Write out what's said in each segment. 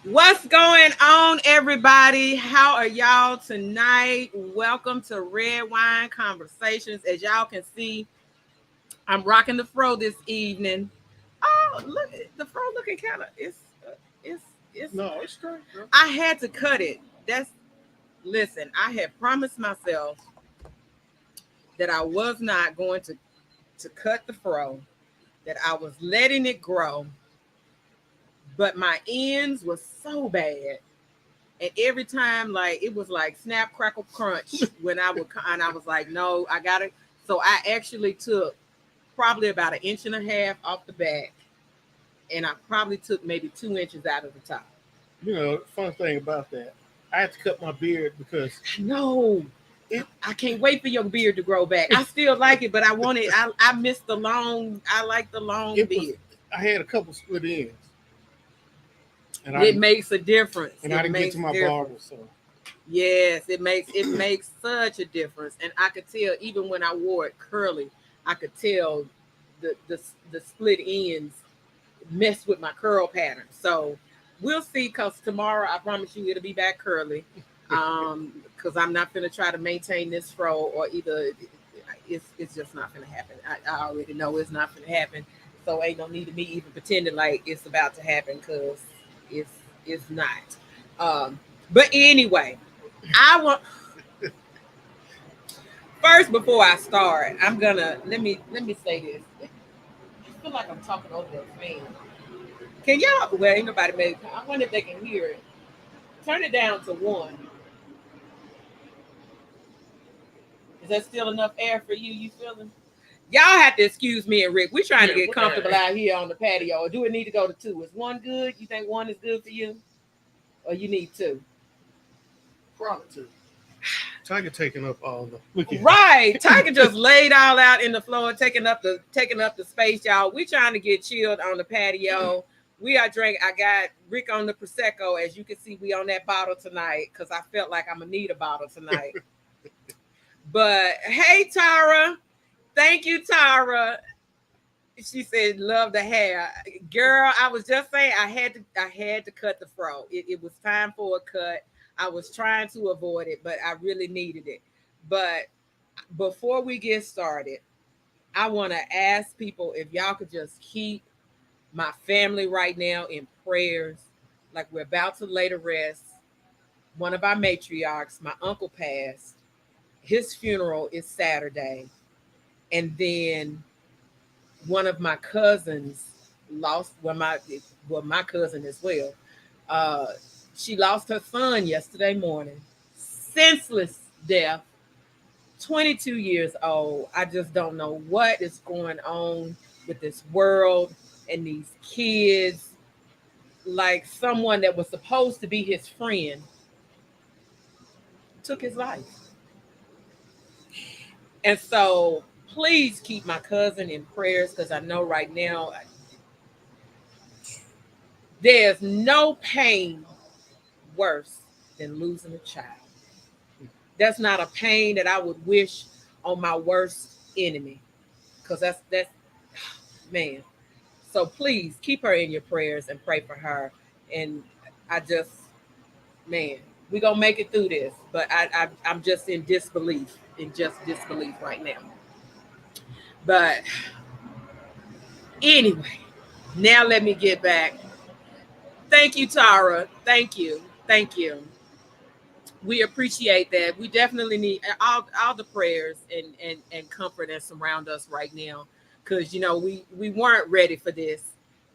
What's going on, everybody? How are y'all tonight? Welcome to Red Wine Conversations. As y'all can see, I'm rocking the fro this evening. Oh, look, the fro looking kind of it's. No, it's straight, girl. I had to cut it. Listen. I had promised myself that I was not going to cut the fro. That I was letting it grow, but my ends was so bad. And every time, like, it was like snap, crackle, crunch when I would, and I was like, no, I got it. So I actually took probably about an inch and a half off the back, and I probably took maybe 2 inches out of the top. You know, fun thing about that, I had to cut my beard because No, I can't wait for your beard to grow back. I still like it, but I miss the long. I like the long beard. I had a couple split ends. And it makes a difference. And I didn't get to my barber, so. Yes, it makes such a difference. And I could tell even when I wore it curly, I could tell the split ends mess with my curl pattern. So we'll see, because tomorrow I promise you it'll be back curly. Because I'm not gonna try to maintain this fro, or either it's just not gonna happen. I already know it's not gonna happen. So ain't no need of me even pretending like it's about to happen, because it's not. But anyway, I want first, before I start, I'm gonna let me say this. I feel like I'm talking over that fan. Can y'all? Well, ain't nobody made. I wonder if they can hear it. Turn it down to 1. Is that still enough air for you? You feeling? Y'all have to excuse me and Rick. We're trying to get comfortable out here on the patio. Or do it need to go to 2? Is 1 good? You think 1 is good for you? Or you need 2? Probably 2. Tiger taking up all the right. Tiger just laid all out in the floor, taking up the space, y'all. We trying to get chilled on the patio. We are drinking. I got Rick on the Prosecco. As you can see, we on that bottle tonight, because I felt like I'm gonna need a bottle tonight. But hey, Tara. Thank you, Tara. She said, love the hair. Girl, I was just saying I had to cut the fro. It was time for a cut. I was trying to avoid it, but I really needed it. But before we get started, I want to ask people if y'all could just keep my family right now in prayers. Like, we're about to lay to rest. One of our matriarchs, my uncle, passed. His funeral is Saturday. And then one of my cousins lost, my cousin as well. She lost her son yesterday morning. Senseless death. 22 years old. I just don't know what is going on with this world and these kids. Like, someone that was supposed to be his friend took his life. And so please keep my cousin in prayers because I know right now there's no pain worse than losing a child. That's not a pain that I would wish on my worst enemy because that's man. So please keep her in your prayers and pray for her. And I just, man, we're gonna make it through this. But I'm just in disbelief, right now. But anyway, now let me get back. Thank you, Tara. Thank you. Thank you. We appreciate that. We definitely need all the prayers and comfort that surround us right now. Cause we weren't ready for this.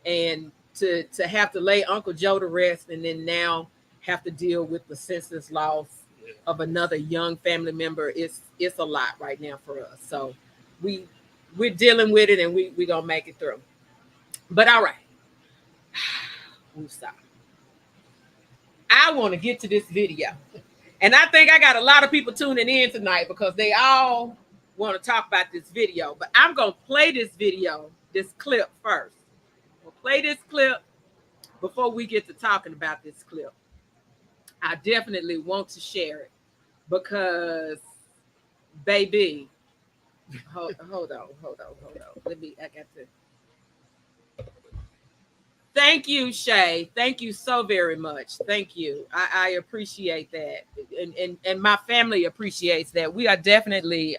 And to have to lay Uncle Joe to rest and then now have to deal with the senseless loss of another young family member, it's a lot right now for us. So we're dealing with it and we gonna make it through. But all right. We stop. I want to get to this video. And I think I got a lot of people tuning in tonight because they all want to talk about this video. But I'm going to play this clip first. We'll play this clip before we get to talking about this clip. I definitely want to share it because, baby, hold on. I got to. Thank you, Shay. Thank you so very much. Thank you. I appreciate that. And my family appreciates that. We are definitely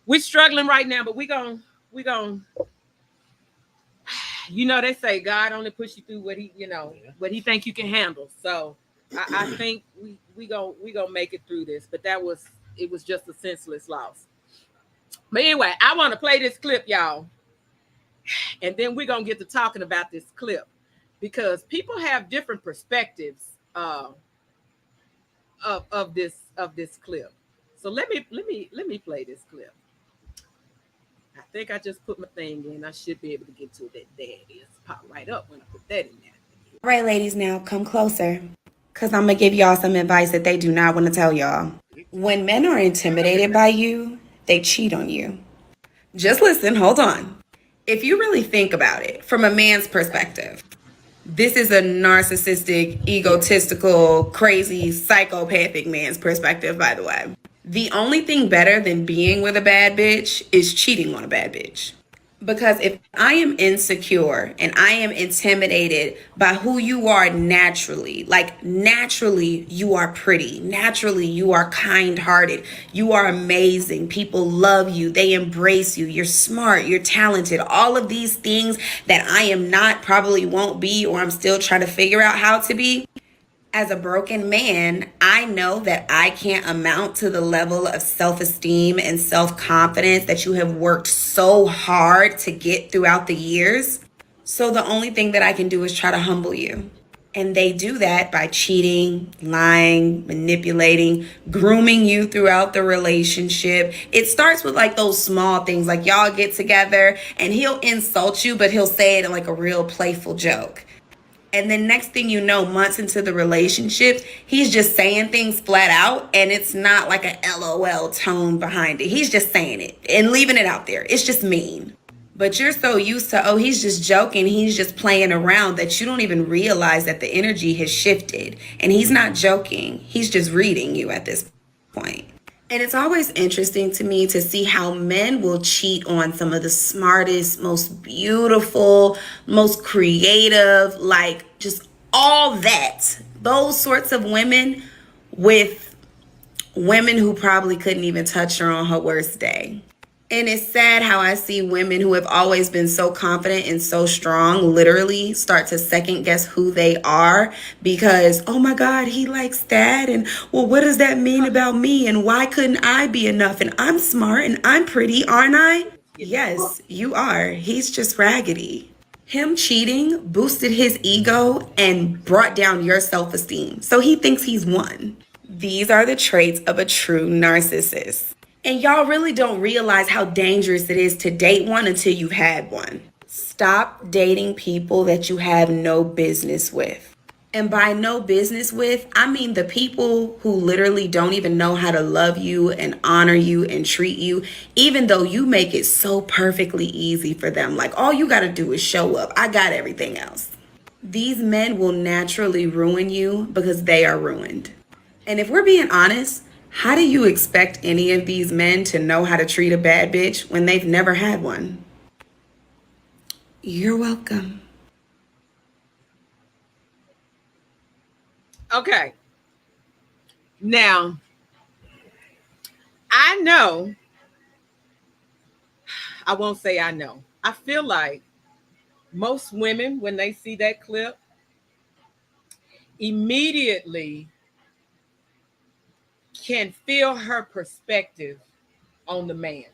we're struggling right now, but we gon' they say God only push you through what he think you can handle. So I think we gonna make it through this. But it was just a senseless loss. But anyway, I want to play this clip, y'all. And then we're going to get to talking about this clip because people have different perspectives of this clip. So let me play this clip. I think I just put my thing in. I should be able to get to it. There it is. Pop right up when I put that in there. All right, ladies, now come closer because I'm going to give y'all some advice that they do not want to tell y'all. When men are intimidated by you, they cheat on you. Just listen. Hold on. If you really think about it from a man's perspective, this is a narcissistic, egotistical, crazy, psychopathic man's perspective, by the way. The only thing better than being with a bad bitch is cheating on a bad bitch. Because if I am insecure and I am intimidated by who you are naturally, like naturally you are pretty, naturally you are kind-hearted, you are amazing, people love you, they embrace you, you're smart, you're talented, all of these things that I am not, probably won't be, or I'm still trying to figure out how to be. As a broken man, I know that I can't amount to the level of self-esteem and self-confidence that you have worked so hard to get throughout the years. So the only thing that I can do is try to humble you. And they do that by cheating, lying, manipulating, grooming you throughout the relationship. It starts with like those small things, like y'all get together and he'll insult you, but he'll say it in like a real playful joke. And then next thing you know, months into the relationship, he's just saying things flat out and it's not like a LOL tone behind it. He's just saying it and leaving it out there. It's just mean. But you're so used to, he's just joking, he's just playing around, that you don't even realize that the energy has shifted. And he's not joking. He's just reading you at this point. And it's always interesting to me to see how men will cheat on some of the smartest, most beautiful, most creative, like just all that. Those sorts of women with women who probably couldn't even touch her on her worst day. And it's sad how I see women who have always been so confident and so strong literally start to second guess who they are because, oh my God, he likes that. And well, what does that mean about me? And why couldn't I be enough? And I'm smart and I'm pretty, aren't I? Yes, you are. He's just raggedy. Him cheating boosted his ego and brought down your self-esteem. So he thinks he's won. These are the traits of a true narcissist. And y'all really don't realize how dangerous it is to date one until you've had one. Stop dating people that you have no business with. And by no business with, I mean the people who literally don't even know how to love you and honor you and treat you, even though you make it so perfectly easy for them. Like, all you got to do is show up. I got everything else. These men will naturally ruin you because they are ruined. And if we're being honest, how do you expect any of these men to know how to treat a bad bitch when they've never had one? You're welcome. Okay. Now, I know, I won't say I know. I feel like most women, when they see that clip, immediately can feel her perspective on the man.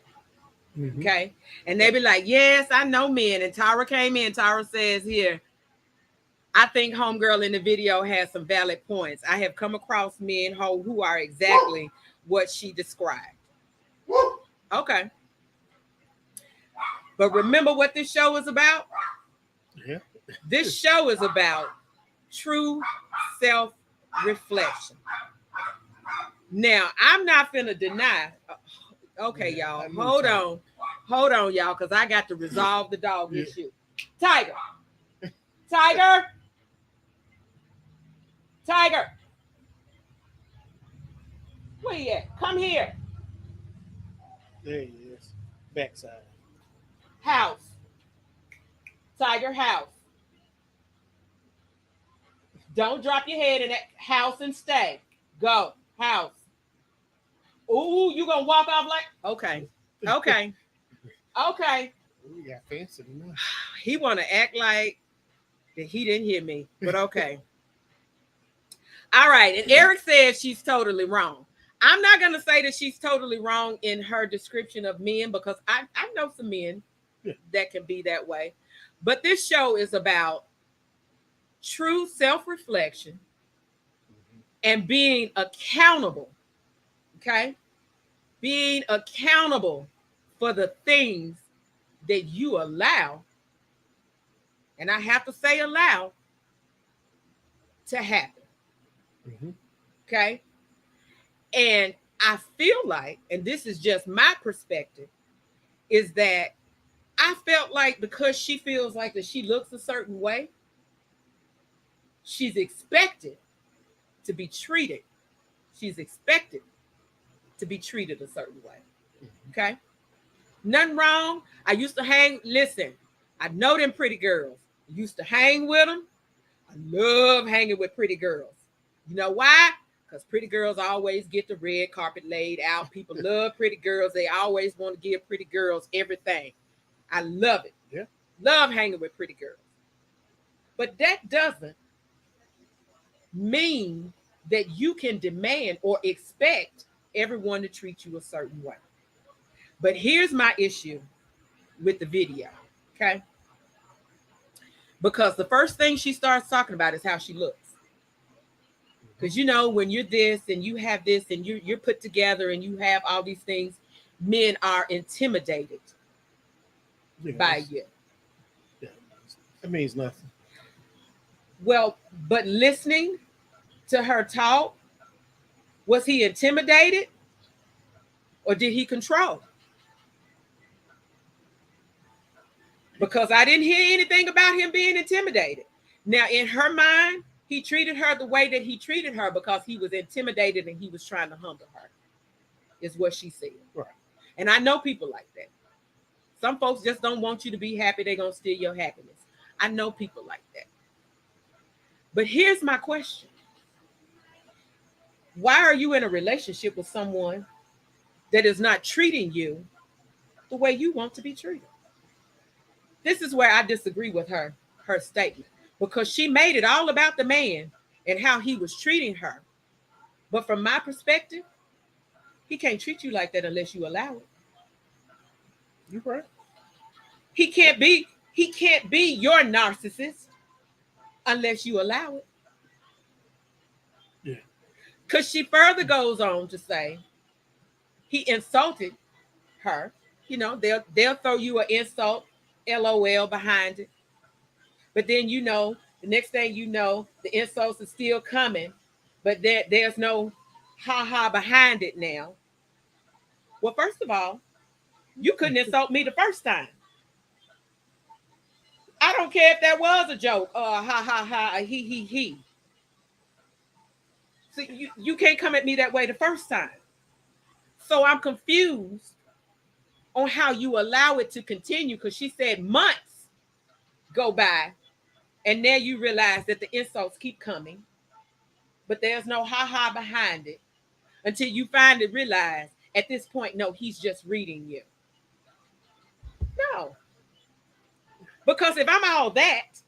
Mhm. Okay. And they be like, yes, I know men. And Tara came in. Tara says here, I think homegirl in the video has some valid points. I have come across men who are exactly what she described. Okay. But remember what this show is about? Yeah. This show is about true self-reflection. Now, I'm not finna deny. Okay, Yeah, y'all. I knew Hold Tiger. on. Hold on, y'all, because I got to resolve the dog Yeah. issue. Tiger. Tiger. Tiger. Where you at? Come here. There he is. Backside. House. Tiger, house. Don't drop your head in that house and stay. Go. House. Ooh, you gonna walk off like okay. Okay. Okay. Ooh, you got fancy tonight. He wanna act like that he didn't hear me. But okay. All right. And Eric says she's totally wrong. I'm not gonna say that she's totally wrong in her description of men because I know some men that can be that way. But this show is about true self-reflection and being accountable. Okay? Being accountable for the things that you allow, and I have to say allow, to happen. Mm-hmm. Okay? And I feel like, and this is just my perspective, is that I felt like because she feels like that she looks a certain way, she's expected to be treated. She's expected to be treated a certain way. Okay? Nothing wrong. I used to listen, I know them pretty girls. I used to hang with them. I love hanging with pretty girls. You know why? Because pretty girls always get the red carpet laid out. People love pretty girls. They always want to give pretty girls everything. I love it. Yeah. Love hanging with pretty girls. But that doesn't mean that you can demand or expect everyone to treat you a certain way. But here's my issue with the video, okay? Because the first thing she starts talking about is how she looks. Because you know, when you're this and you have this and you're put together and you have all these things, men are intimidated by you. Yeah, that means nothing. Well, but listening to her talk, was he intimidated or did he control? Because I didn't hear anything about him being intimidated. Now, in her mind, he treated her the way that he treated her because he was intimidated and he was trying to humble her, is what she said. Right. And I know people like that. Some folks just don't want you to be happy. They're going to steal your happiness. I know people like that. But here's my question. Why are you in a relationship with someone that is not treating you the way you want to be treated? This is where I disagree with her statement, because she made it all about the man and how he was treating her. But from my perspective, he can't treat you like that unless you allow it. You're right. He can't be your narcissist unless you allow it. Yeah. Because she further goes on to say he insulted her. You know, they'll throw you an insult, LOL, behind it. But then you know The next thing you know, the insults are still coming, but there's no ha behind it now. Well, first of all, you couldn't insult me the first time. I don't care if that was a joke, a he. So you can't come at me that way the first time. So I'm confused on how you allow it to continue, because she said months go by and now you realize that the insults keep coming, but there's no ha behind it until you finally realize at this point, no, he's just reading you. No. Because if I'm all that,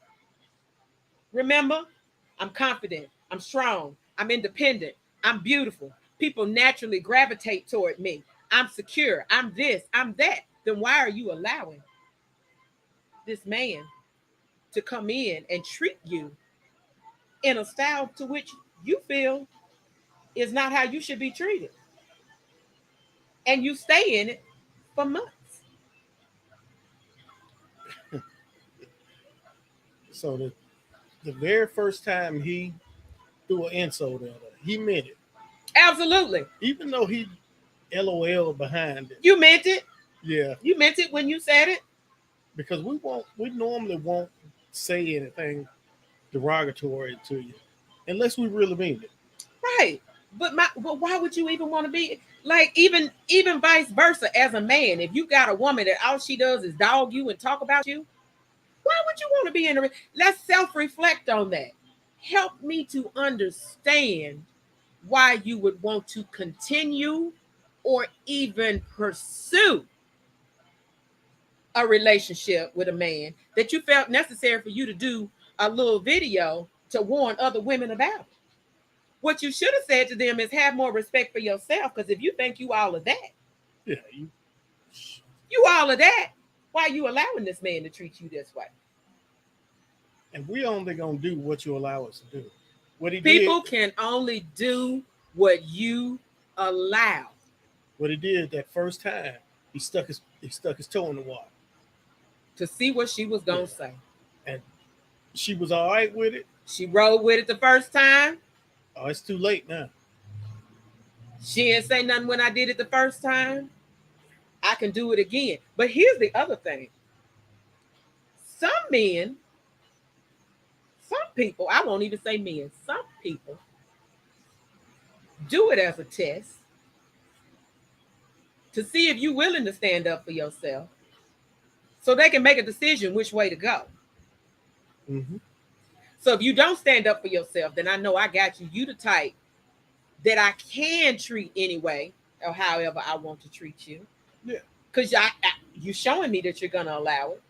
remember, I'm confident, I'm strong, I'm independent, I'm beautiful. People naturally gravitate toward me. I'm secure, I'm this, I'm that. Then why are you allowing this man to come in and treat you in a style to which you feel is not how you should be treated? And you stay in it for months. So the very first time he threw an insult at her, he meant it. Absolutely. Even though he LOL behind it. You meant it. Yeah. You meant it when you said it. Because we normally won't say anything derogatory to you unless we really mean it. Right. But why would you even want to be like, even vice versa, as a man, if you got a woman that all she does is dog you and talk about you, why would you want to be in a... Let's self-reflect on that. Help me to understand why you would want to continue or even pursue a relationship with a man that you felt necessary for you to do a little video to warn other women about it. What you should have said to them is have more respect for yourself, because if you think you all of that, yeah, you all of that, why are you allowing this man to treat you this way? And we only gonna do what you allow us to do. What he People did, can only do what you allow. What he did that first time, he stuck his toe in the water To see what she was gonna say. And she was all right with it. She rode with it the first time. Oh, it's too late now. She didn't say nothing when I did it the first time. I can do it again. But here's the other thing. Some men, some people, I won't even say men, some people do it as a test to see if you're willing to stand up for yourself so they can make a decision which way to go. Mm-hmm. So if you don't stand up for yourself, then I know I got you. You the type that I can treat anyway, or however I want to treat you. Yeah. Because you're showing me that you're going to allow it.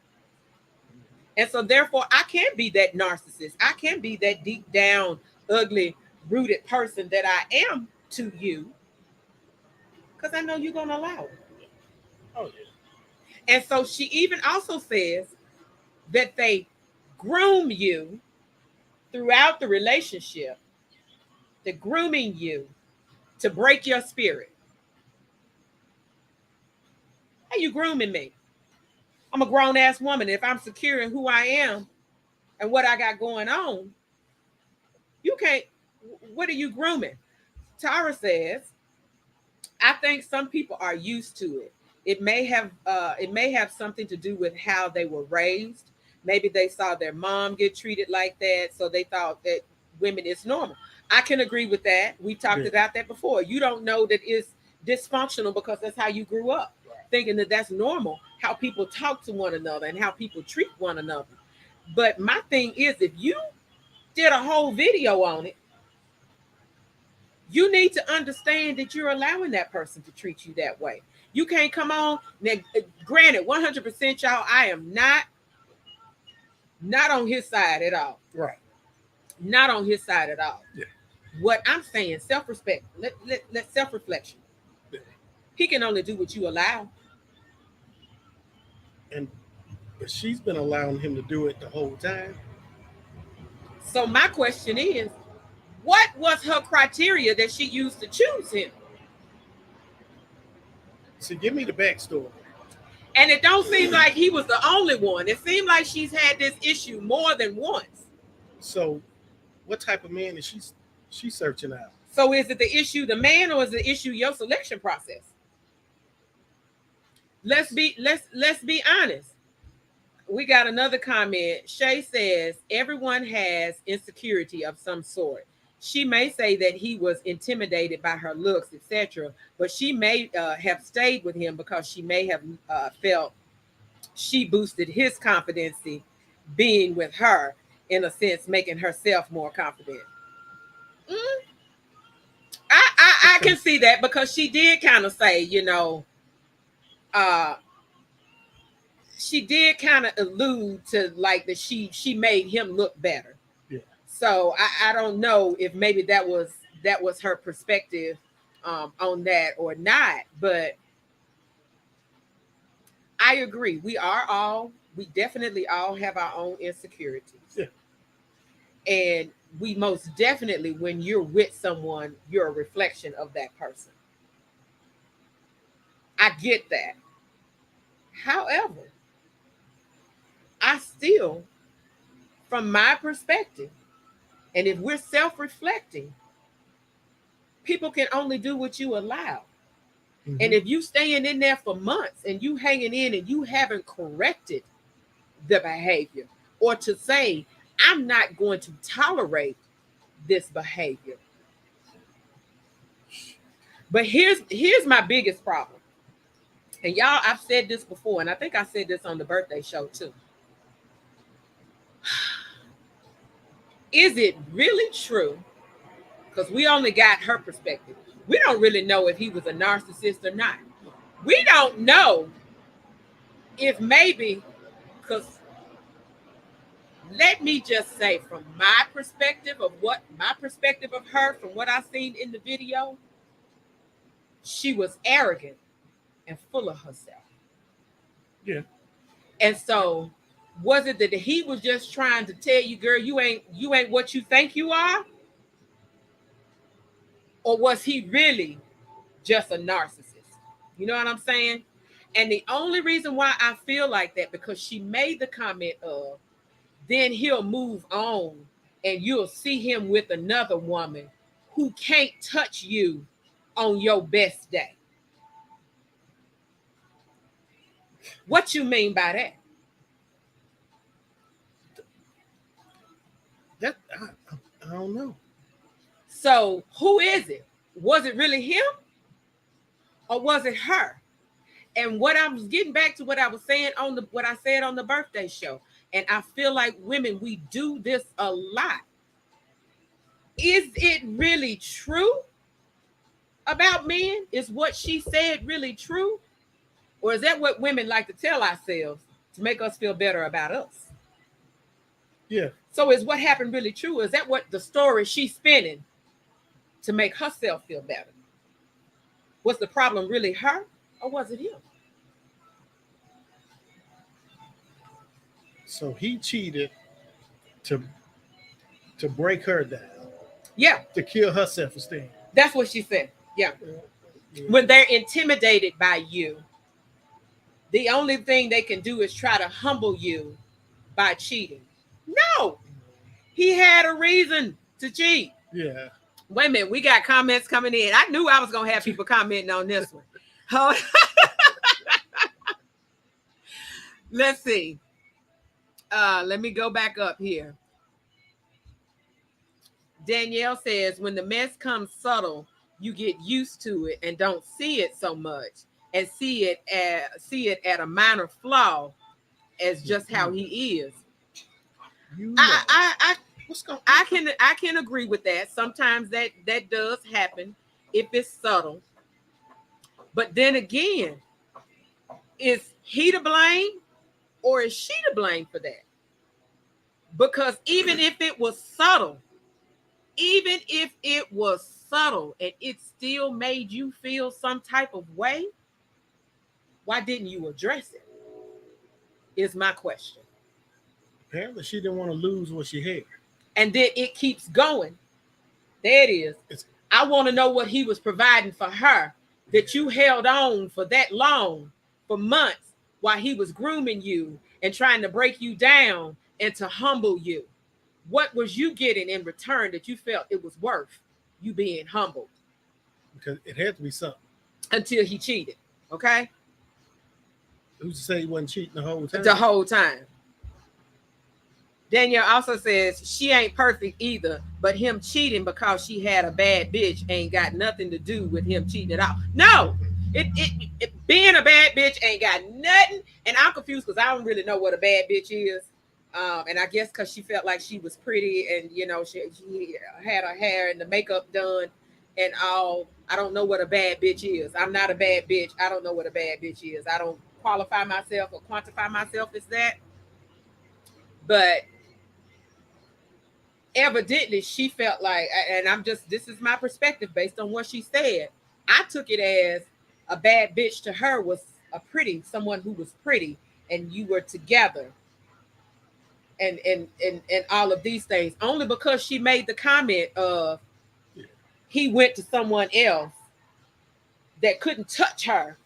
And so therefore, I can't be that narcissist. I can't be that deep down, ugly, rooted person that I am to you, because I know you're going to allow it. Oh, yeah. And so she even also says that they groom you throughout the relationship. They're grooming you to break your spirit. How you grooming me? I'm a grown-ass woman. If I'm secure in who I am and what I got going on, you can't... What are you grooming? Tara says, I think some people are used to it. It may have something to do with how they were raised. Maybe they saw their mom get treated like that, so they thought that women is normal. I can agree with that. We talked about that before. You don't know that it's dysfunctional because that's how you grew up, thinking that that's normal, how people talk to one another and how people treat one another. But my thing is, if you did a whole video on it, you need to understand that you're allowing that person to treat you that way. You can't come on. Now, granted, 100%, y'all, I am not on his side at all. Right. Not on his side at all. Yeah. What I'm saying, self-respect, let self-reflection. Yeah. He can only do what you allow. But she's been allowing him to do it the whole time. So my question is, what was her criteria that she used to choose him? So give me the backstory. And it don't seem like he was the only one. It seemed like she's had this issue more than once. So, what type of man is she searching out? So is it the issue the man, or is the issue your selection process? Let's be honest. We got another comment. Shay says everyone has insecurity of some sort. She may say that he was intimidated by her looks, etc., but she may have stayed with him because she may have felt she boosted his confidence being with her, in a sense, making herself more confident. Mm, I can see that, because she did kind of say, she did kind of allude to like that she made him look better. Yeah. So I don't know if maybe that was her perspective on that or not, but I agree. We definitely all have our own insecurities. Yeah. And we most definitely, when you're with someone, you're a reflection of that person. I get that. However, I still, from my perspective, and if we're self-reflecting, people can only do what you allow. Mm-hmm. And if you staying in there for months and you hanging in and you haven't corrected the behavior, or to say, I'm not going to tolerate this behavior. But here's my biggest problem. And y'all, I've said this before, and I think I said this on the birthday show too. Is it really true? Because we only got her perspective. We don't really know if he was a narcissist or not. We don't know if maybe, because let me just say, from my perspective of her, from what I seen in the video, she was arrogant and full of herself. Yeah. And so, was it that he was just trying to tell you, girl, you ain't what you think you are? Or was he really just a narcissist? You know what I'm saying? And the only reason why I feel like that, because she made the comment of, then he'll move on and you'll see him with another woman who can't touch you on your best day. What you mean by that? That I don't know. So who is it? Was it really him? Or was it her? And what I was getting back to what I was saying what I said on the birthday show. And I feel like women, we do this a lot. Is it really true about men? Is what she said really true? Or is that what women like to tell ourselves to make us feel better about us? Yeah. So is what happened really true? Is that what the story she's spinning to make herself feel better? Was the problem really her, or was it him? So he cheated to break her down. Yeah. To kill her self-esteem. That's what she said. Yeah. When they're intimidated by you, the only thing they can do is try to humble you by cheating. No. He had a reason to cheat. Yeah. Wait a minute. We got comments coming in. I knew I was going to have people commenting on this one. Let's see. Let me go back up here. Danielle says, when the mess comes subtle, you get used to it and don't see it so much, and see it at a minor flaw as just how he is. I can agree with that. Sometimes that does happen if it's subtle. But then again, is he to blame or is she to blame for that? Because even if it was subtle, and it still made you feel some type of way, why didn't you address it? Is my question. Apparently she didn't want to lose what she had. And then it keeps going. There it is. I want to know what he was providing for her that you held on for that long, for months, while he was grooming you and trying to break you down and to humble you. What was you getting in return that you felt it was worth you being humbled? Because it had to be something. Until he cheated. Okay? Who's to say he wasn't cheating the whole time? The whole time. Danielle also says she ain't perfect either, but him cheating because she had a bad bitch ain't got nothing to do with him cheating at all. No, it being a bad bitch ain't got nothing. And I'm confused because I don't really know what a bad bitch is. And I guess because she felt like she was pretty and, you know, she had her hair and the makeup done and all. I don't know what a bad bitch is. I'm not a bad bitch. I don't know what a bad bitch is. I don't qualify myself or quantify myself as that. But evidently she felt like, and this is my perspective based on what she said. I took it as a bad bitch to her was someone who was pretty and you were together. And all of these things, only because she made the comment of he went to someone else that couldn't touch her,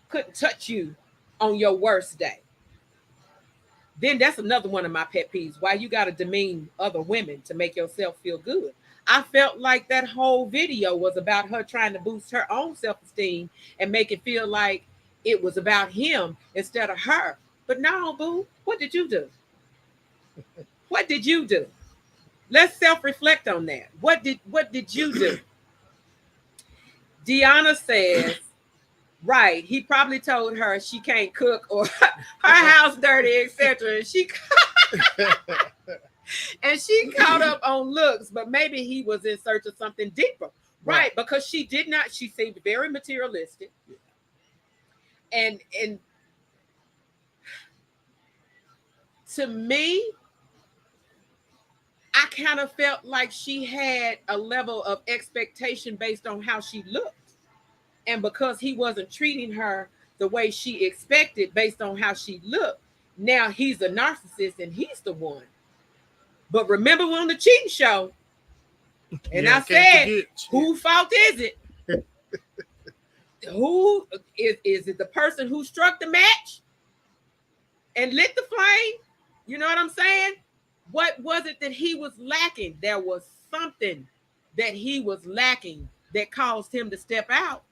couldn't touch you on your worst day. Then that's another one of my pet peeves. Why you got to demean other women to make yourself feel good? I felt like that whole video was about her trying to boost her own self-esteem and make it feel like it was about him instead of her. But no, boo, what did you do? What did you do? Let's self-reflect on that. What did you do? Deanna says, right, he probably told her she can't cook or her house dirty, etc. And she caught up on looks, but maybe he was in search of something deeper. Right, because she seemed very materialistic. And to me, I kind of felt like she had a level of expectation based on how she looked. And because he wasn't treating her the way she expected based on how she looked, now he's a narcissist and he's the one. But remember on the cheating show, and I said, whose fault is it? Who is it? The person who struck the match and lit the flame? You know what I'm saying? What was it that he was lacking? There was something that he was lacking that caused him to step out.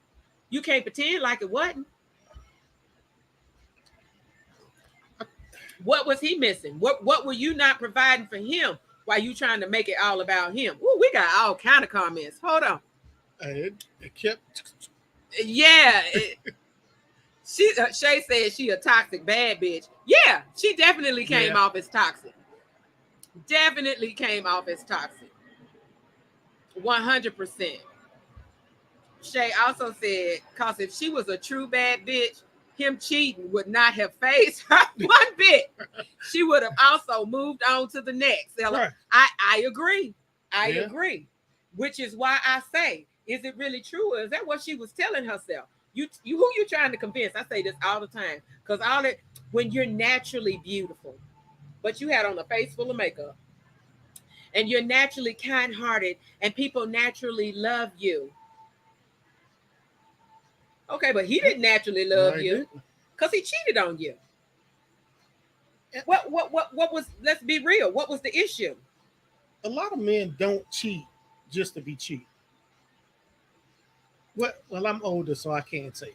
You can't pretend like it wasn't. What was he missing? What were you not providing for him while you trying to make it all about him? Ooh, we got all kind of comments. Hold on. It kept. Yeah. Shay said she a toxic bad bitch. Yeah, she definitely came off as toxic. Definitely came off as toxic. 100%. Shay also said, because if she was a true bad bitch, him cheating would not have fazed her one bit. She would have also moved on to the next. Right. I agree. I agree. Which is why I say, is it really true? Or is that what she was telling herself? You who you trying to convince? I say this all the time. Because when you're naturally beautiful, but you had on a face full of makeup, and you're naturally kind-hearted, and people naturally love you. Okay, but he didn't naturally love you because he cheated on you. What was, let's be real, what was the issue? A lot of men don't cheat just to be cheap. Well, I'm older, so I can't say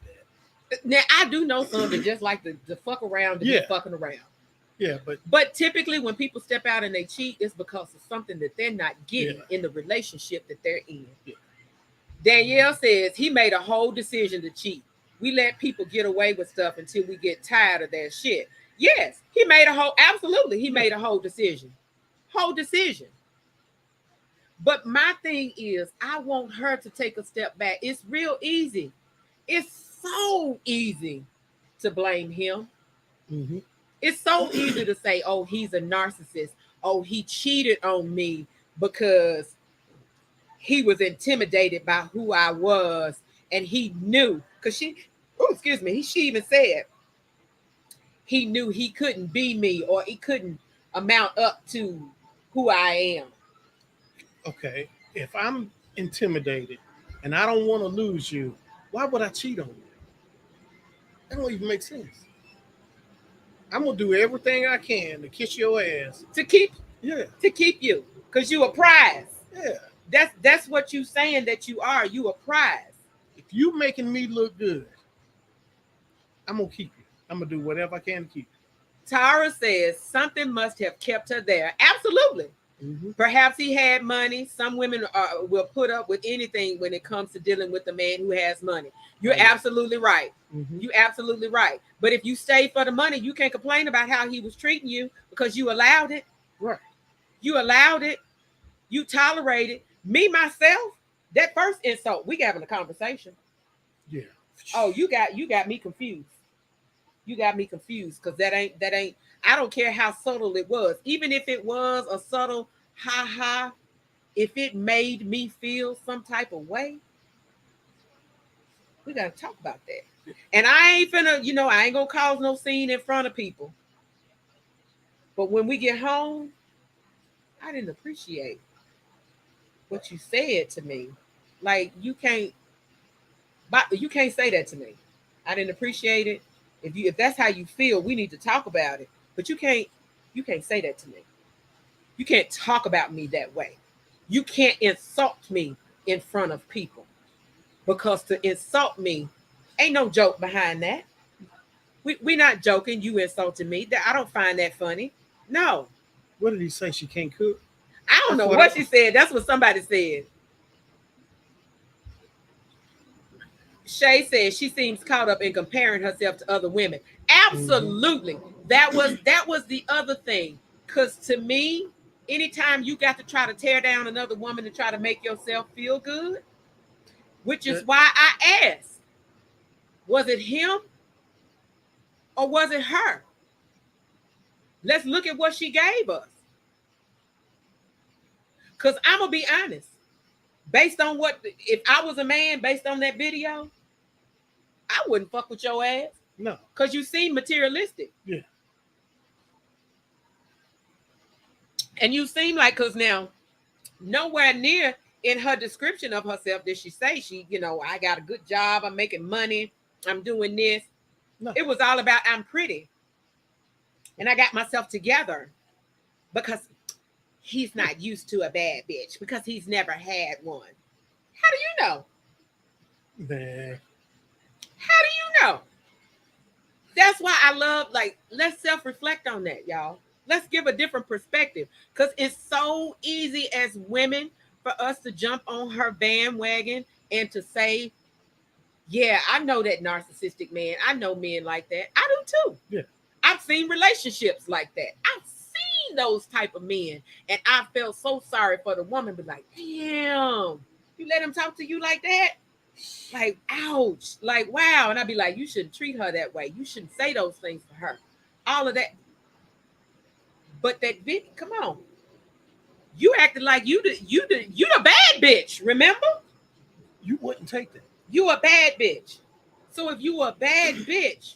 that. Now, I do know some that just like to fuck around to be fucking around. Yeah, but typically when people step out and they cheat, it's because of something that they're not getting in the relationship that they're in. Yeah. Danielle says he made a whole decision to cheat. We let people get away with stuff until we get tired of their shit. Yes, he made a whole decision. Whole decision. But my thing is, I want her to take a step back. It's real easy. It's so easy to blame him. Mm-hmm. It's so easy to say, oh, he's a narcissist. Oh, he cheated on me because he was intimidated by who I was. And he knew, because she even said he knew he couldn't be me or he couldn't amount up to who I am. Okay, if I'm intimidated and I don't want to lose you, why would I cheat on you? That don't even make sense. I'm gonna do everything I can to kiss your ass to keep Yeah. to keep you because you a prize. Yeah. That's what you saying that you are. You a prize. If you making me look good, I'm gonna keep you. I'm gonna do whatever I can to keep Tara says something must have kept her there. Absolutely. you. Mm-hmm. Perhaps he had money. Some women will put up with anything when it comes to dealing with a man who has money. You're absolutely right. Mm-hmm. You're absolutely right. But if you stay for the money, you can't complain about how he was treating you because you allowed it. Right. You allowed it. You tolerated. Me, myself, that first insult, we having a conversation. Yeah. Oh, you got me confused. You got me confused because that ain't I don't care how subtle it was. Even if it was a subtle ha ha, if it made me feel some type of way, we gotta talk about that. And I ain't finna, I ain't gonna cause no scene in front of people. But when we get home, I didn't appreciate what you said to me. Like you can't say that to me. I didn't appreciate it. If that's how you feel, we need to talk about it. But you can't say that to me. You can't talk about me that way. You can't insult me in front of people. Because to insult me, ain't no joke behind that. We not joking, you insulting me. I don't find that funny. No. What did he say? She can't cook? I don't know what she said. That's what somebody said. Shay says she seems caught up in comparing herself to other women. Absolutely. Mm-hmm. That was the other thing. Because to me, anytime you got to try to tear down another woman to try to make yourself feel good, which is why I asked, was it him or was it her? Let's look at what she gave us. Because I'm going to be honest. Based on if I was a man, based on that video, I wouldn't fuck with your ass. No. Because you seem materialistic. Yeah. And you seem like, because now, nowhere near in her description of herself did she say I got a good job, I'm making money, I'm doing this. No. It was all about I'm pretty. And I got myself together because he's not used to a bad bitch because he's never had one. How do you know? Man. How do you know? That's why I love, let's self-reflect on that, y'all. Let's give a different perspective because it's so easy as women for us to jump on her bandwagon and to say, yeah, I know that narcissistic man. I know men like that. I do too. Yeah. I've seen relationships like that. I've seen those type of men. And I felt so sorry for the woman, but like, damn, you let him talk to you like that? Like, ouch. Like, wow. And I'd be like, you shouldn't treat her that way. You shouldn't say those things to her. All of that. But that bitch, come on. You acted like you the bad bitch, remember? You wouldn't take that. You a bad bitch. So if you a bad bitch,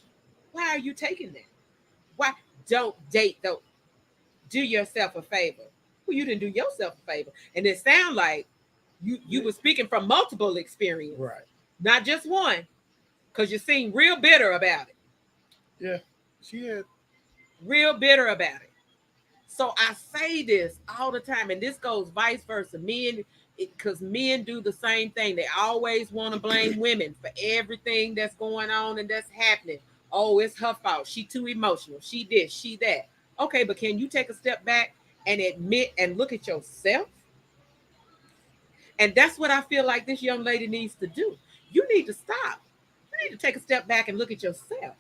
why are you taking that? Why don't date though? Do yourself a favor. Well, you didn't do yourself a favor. And it sounds like you were speaking from multiple experience. Right. Not just one. Because you seem real bitter about it. Yeah. She had. Real bitter about it. So I say this all the time, and this goes vice versa. Men, because men do the same thing. They always want to blame women for everything that's going on and that's happening. Oh, it's her fault. She too emotional. She this, she that. Okay, but can you take a step back and admit and look at yourself? And that's what I feel like this young lady needs to do. You need to stop. You need to take a step back and look at yourself.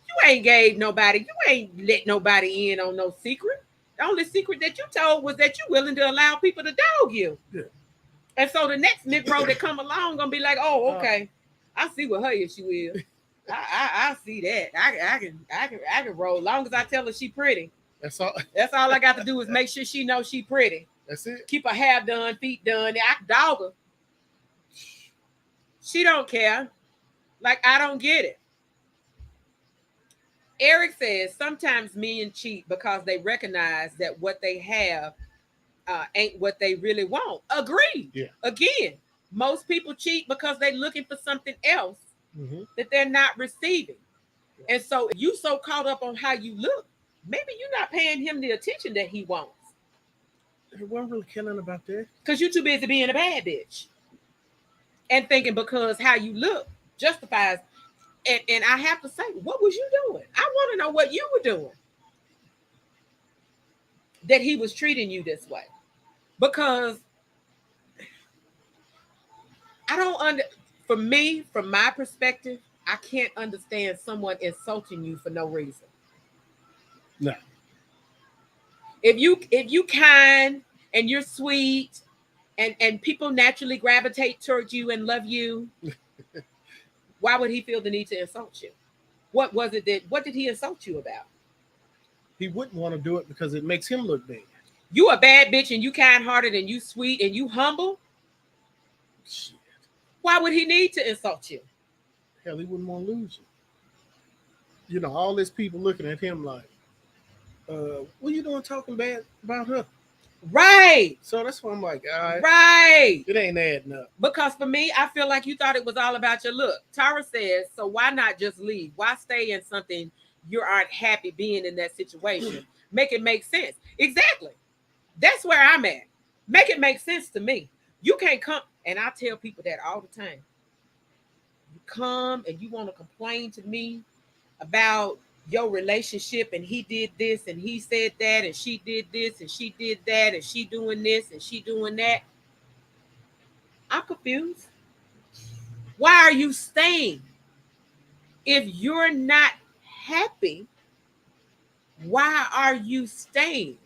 You ain't gave nobody, you ain't let nobody in on no secret. The only secret that you told was that you're willing to allow people to dog you. Yeah. And so the next Negro that come along gonna be like, oh, okay, I see what her issue is. I see that. I can roll. As long as I tell her she pretty. That's all. That's all I got to do is make sure she knows she pretty. That's it. Keep her hair done, feet done. I can dog her. She don't care. Like, I don't get it. Eric says sometimes men cheat because they recognize that what they have ain't what they really want. Agreed. Yeah. Again, most people cheat because they're looking for something else that they're not receiving. And so if you so caught up on how you look, maybe you're not paying him the attention that he wants. I wasn't really caring about that. Because you're too busy being a bad bitch. And thinking because how you look justifies. And I have to say, what was you doing? I want to know what you were doing that he was treating you this way. Because I don't for me, from my perspective, I can't understand someone insulting you for no reason. No. If you kind and you're sweet and people naturally gravitate towards you and love you, why would he feel the need to insult you? What did he insult you about? He wouldn't want to do it because it makes him look bad. You a bad bitch and you kind-hearted and you sweet and you humble? Shit. Why would he need to insult you? Hell, he wouldn't want to lose you. You know, all these people looking at him like, what you doing talking bad about her? Right. So that's why I'm like, all right. Right. It ain't adding up. Because for me, I feel like you thought it was all about your look. Tara says, so why not just leave? Why stay in something you aren't happy being in that situation? Make it make sense. Exactly. That's where I'm at. Make it make sense to me. You can't come, and I tell people that all the time. You come and you want to complain to me about your relationship and he did this and he said that and she did this and she did that and she doing this and she doing that. I'm confused. Why are you staying? If you're not happy, why are you staying?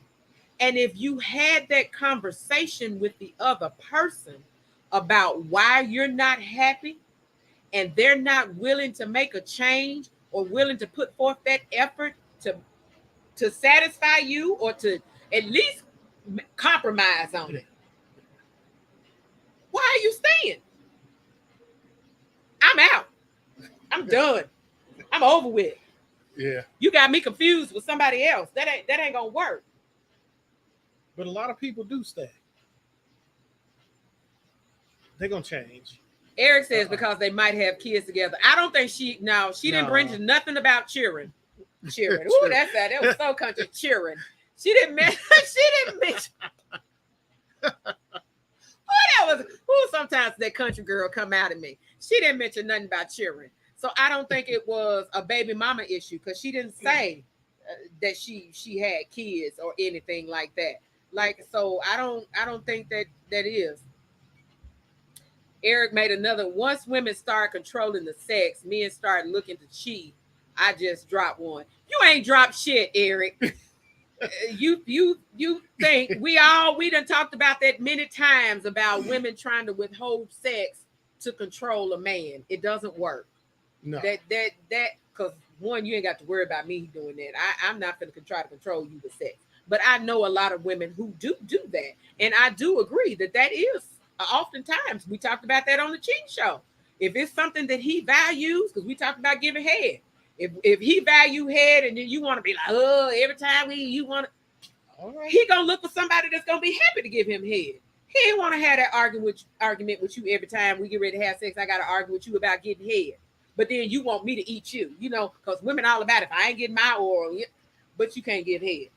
And if you had that conversation with the other person about why you're not happy and they're not willing to make a change or willing to put forth that effort to satisfy you or to at least compromise on it, why are you staying? I'm out. I'm done. I'm over with. Yeah. You got me confused with somebody else. That ain't gonna work. But a lot of people do stay. They're gonna change. Eric says because they might have kids together. I don't think she didn't bring nothing about cheering. Cheering. Ooh, that was so country. Cheering. She didn't mention. Sometimes that country girl come out of me. She didn't mention nothing about cheering. So I don't think it was a baby mama issue because she didn't say that she had kids or anything like that. Like, so I don't think that is. Eric made another. Once women start controlling the sex, men start looking to cheat. I just dropped one. You ain't dropped shit, Eric. You think we done talked about that many times about women trying to withhold sex to control a man. It doesn't work. No. That because one, you ain't got to worry about me doing that. I'm not going to try to control you with sex. But I know a lot of women who do that, and I do agree that is oftentimes we talked about that on the Cheating Show. If it's something that he values, because we talked about giving head. If he value head, and then you want to be like, oh, every time you want to, all right, he gonna look for somebody that's gonna be happy to give him head. He ain't want to have that argument with you every time we get ready to have sex. I got to argue with you about getting head, but then you want me to eat you, because women all about if I ain't getting my oral, but you can't give head.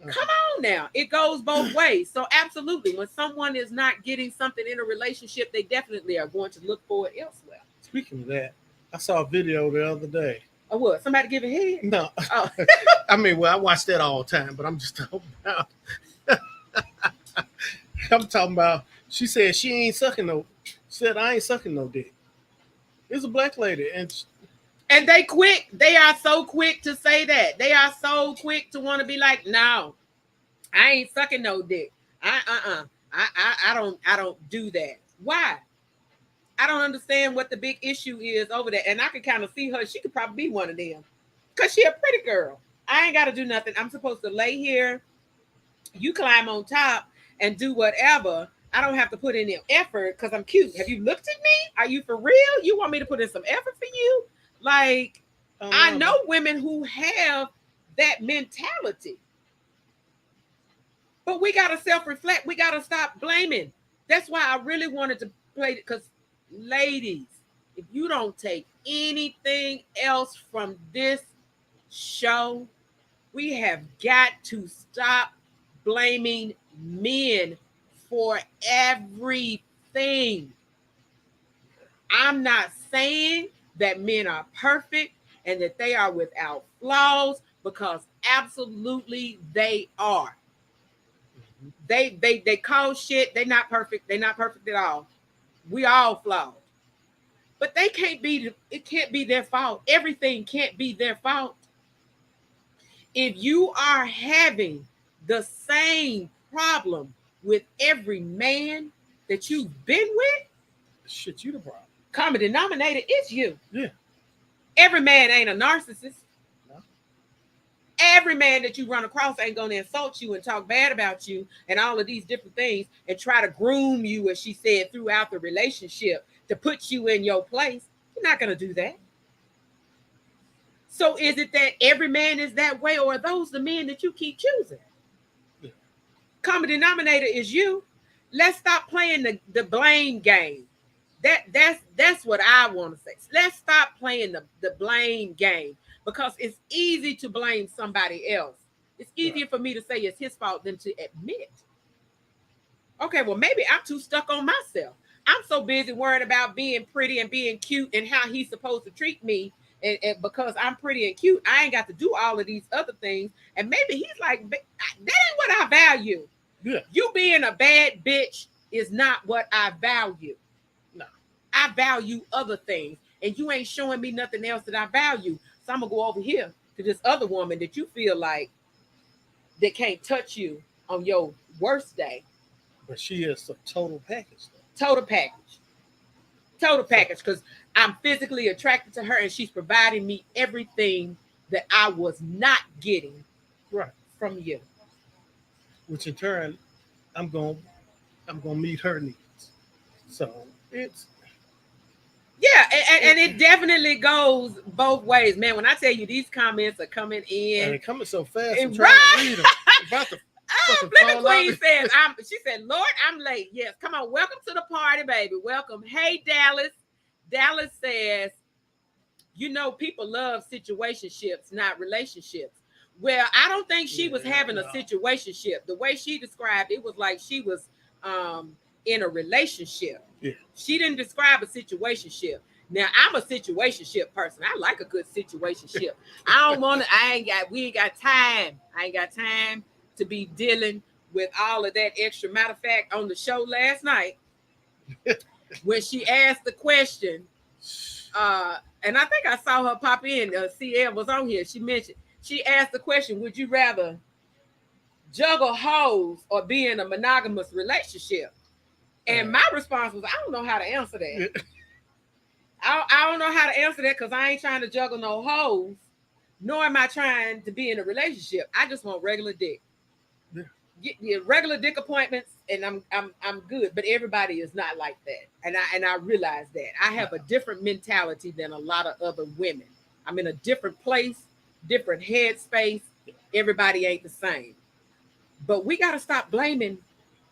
Come on now. It goes both ways. So absolutely, when someone is not getting something in a relationship, they definitely are going to look for it elsewhere. Speaking of that, I saw a video the other day. Oh, what? Somebody giving head? No. Oh. I mean, well, I watch that all the time, but I'm just talking about she said she ain't sucking no. She said I ain't sucking no dick. It's a black lady, and they quick. They are so quick to say that. They are so quick to want to be like, no, I ain't sucking no dick. I don't do that. Why? I don't understand what the big issue is over there. And I can kind of see her. She could probably be one of them because she a pretty girl. I ain't got to do nothing. I'm supposed to lay here. You climb on top and do whatever. I don't have to put in effort because I'm cute. Have you looked at me? Are you for real? You want me to put in some effort for you? Like, I know women who have that mentality. But we got to self-reflect. We got to stop blaming. That's why I really wanted to play it because, ladies, if you don't take anything else from this show, we have got to stop blaming men for everything. I'm not saying that men are perfect and that they are without flaws, because absolutely they are. They cause shit. They're not perfect. They're not perfect at all. We all flawed. But they can't be, it can't be their fault. Everything can't be their fault. If you are having the same problem with every man that you've been with, Shit, you the problem. common denominator is you. Yeah. Every man ain't a narcissist. No. Every man that you run across ain't gonna insult you and talk bad about you and all of these different things and try to groom you, as she said, throughout the relationship to put you in your place. You're not gonna do that. So is it that every man is that way, or are those the men that you keep choosing? Yeah. Common denominator is you. Let's stop playing the blame game. That's what I want to say. Let's stop playing the blame game, because it's easy to blame somebody else. It's easier for me to say it's his fault than to admit. Okay, well, maybe I'm too stuck on myself. I'm so busy worrying about being pretty and being cute and how he's supposed to treat me. And because I'm pretty and cute, I ain't got to do all of these other things. And maybe he's like, that ain't what I value. Yeah. You being a bad bitch is not what I value. No. I value other things. And you ain't showing me nothing else that I value. So I'm going to go over here to this other woman that you feel like that can't touch you on your worst day. But she is a total package, though. Total package. Total package, because I'm physically attracted to her and she's providing me everything that I was not getting Right. from you. Which in turn, I'm gonna meet her needs. So it's and it definitely goes both ways, man. When I tell you these comments are coming in, and it coming so fast. I'm Right. trying to read them. About to fucking Flippin' fall Queen out. says, she said, Lord, I'm late. Yes, come on, welcome to the party, baby. Welcome. Hey, Dallas. Dallas says, you know, people love situationships, not relationships. Well, I don't think she was having a situationship. The way she described it was like she was in a relationship. Yeah. She didn't describe a situationship. Now, I'm a situationship person. I like a good situationship. We ain't got time. I ain't got time to be dealing with all of that extra. Matter of fact, on the show last night, when she asked the question, and I think I saw her pop in, CL was on here. She asked the question, would you rather juggle hoes or be in a monogamous relationship? And my response was, I don't know how to answer that. I don't know how to answer that, because I ain't trying to juggle no hoes, nor am I trying to be in a relationship. I just want regular dick. Yeah. Get regular dick appointments, and I'm good. But everybody is not like that, and I realize that. I have a different mentality than a lot of other women. I'm in a different place, different headspace. Everybody ain't the same. But we got to stop blaming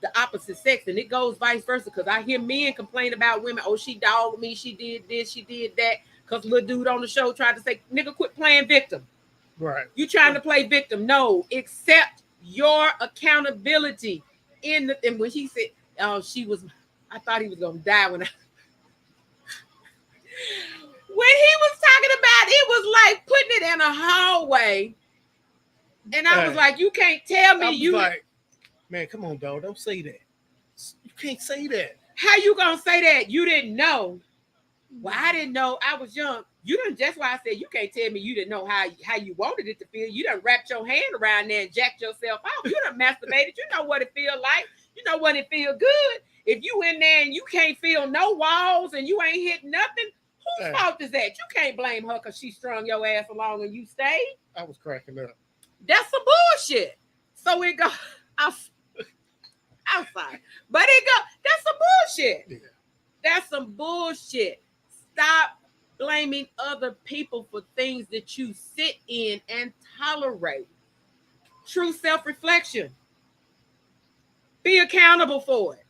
the opposite sex, and it goes vice versa, because I hear men complain about women. Oh, she dogged me, she did this, she did that, because little dude on the show tried to say, nigga, quit playing victim. Right. You trying to play victim. No, accept your accountability. And when he said, I thought he was gonna die when he was talking about, it was like putting it in a hallway. And I was like, you can't tell me you like, man, come on, dog. Don't say that. You can't say that. How you gonna say that? You didn't know. Well, I didn't know. I was young. You didn't. That's why I said you can't tell me you didn't know how you wanted it to feel. You done wrapped your hand around there and jacked yourself off. You done masturbated. You know what it feel like. You know what it feel good. If you in there and you can't feel no walls and you ain't hitting nothing, whose fault is that? You can't blame her because she strung your ass along and you stayed. I was cracking up. That's some bullshit. So it go. I'm sorry, but it go. That's some bullshit. Yeah. That's some bullshit. Stop blaming other people for things that you sit in and tolerate. True self-reflection. Be accountable for it.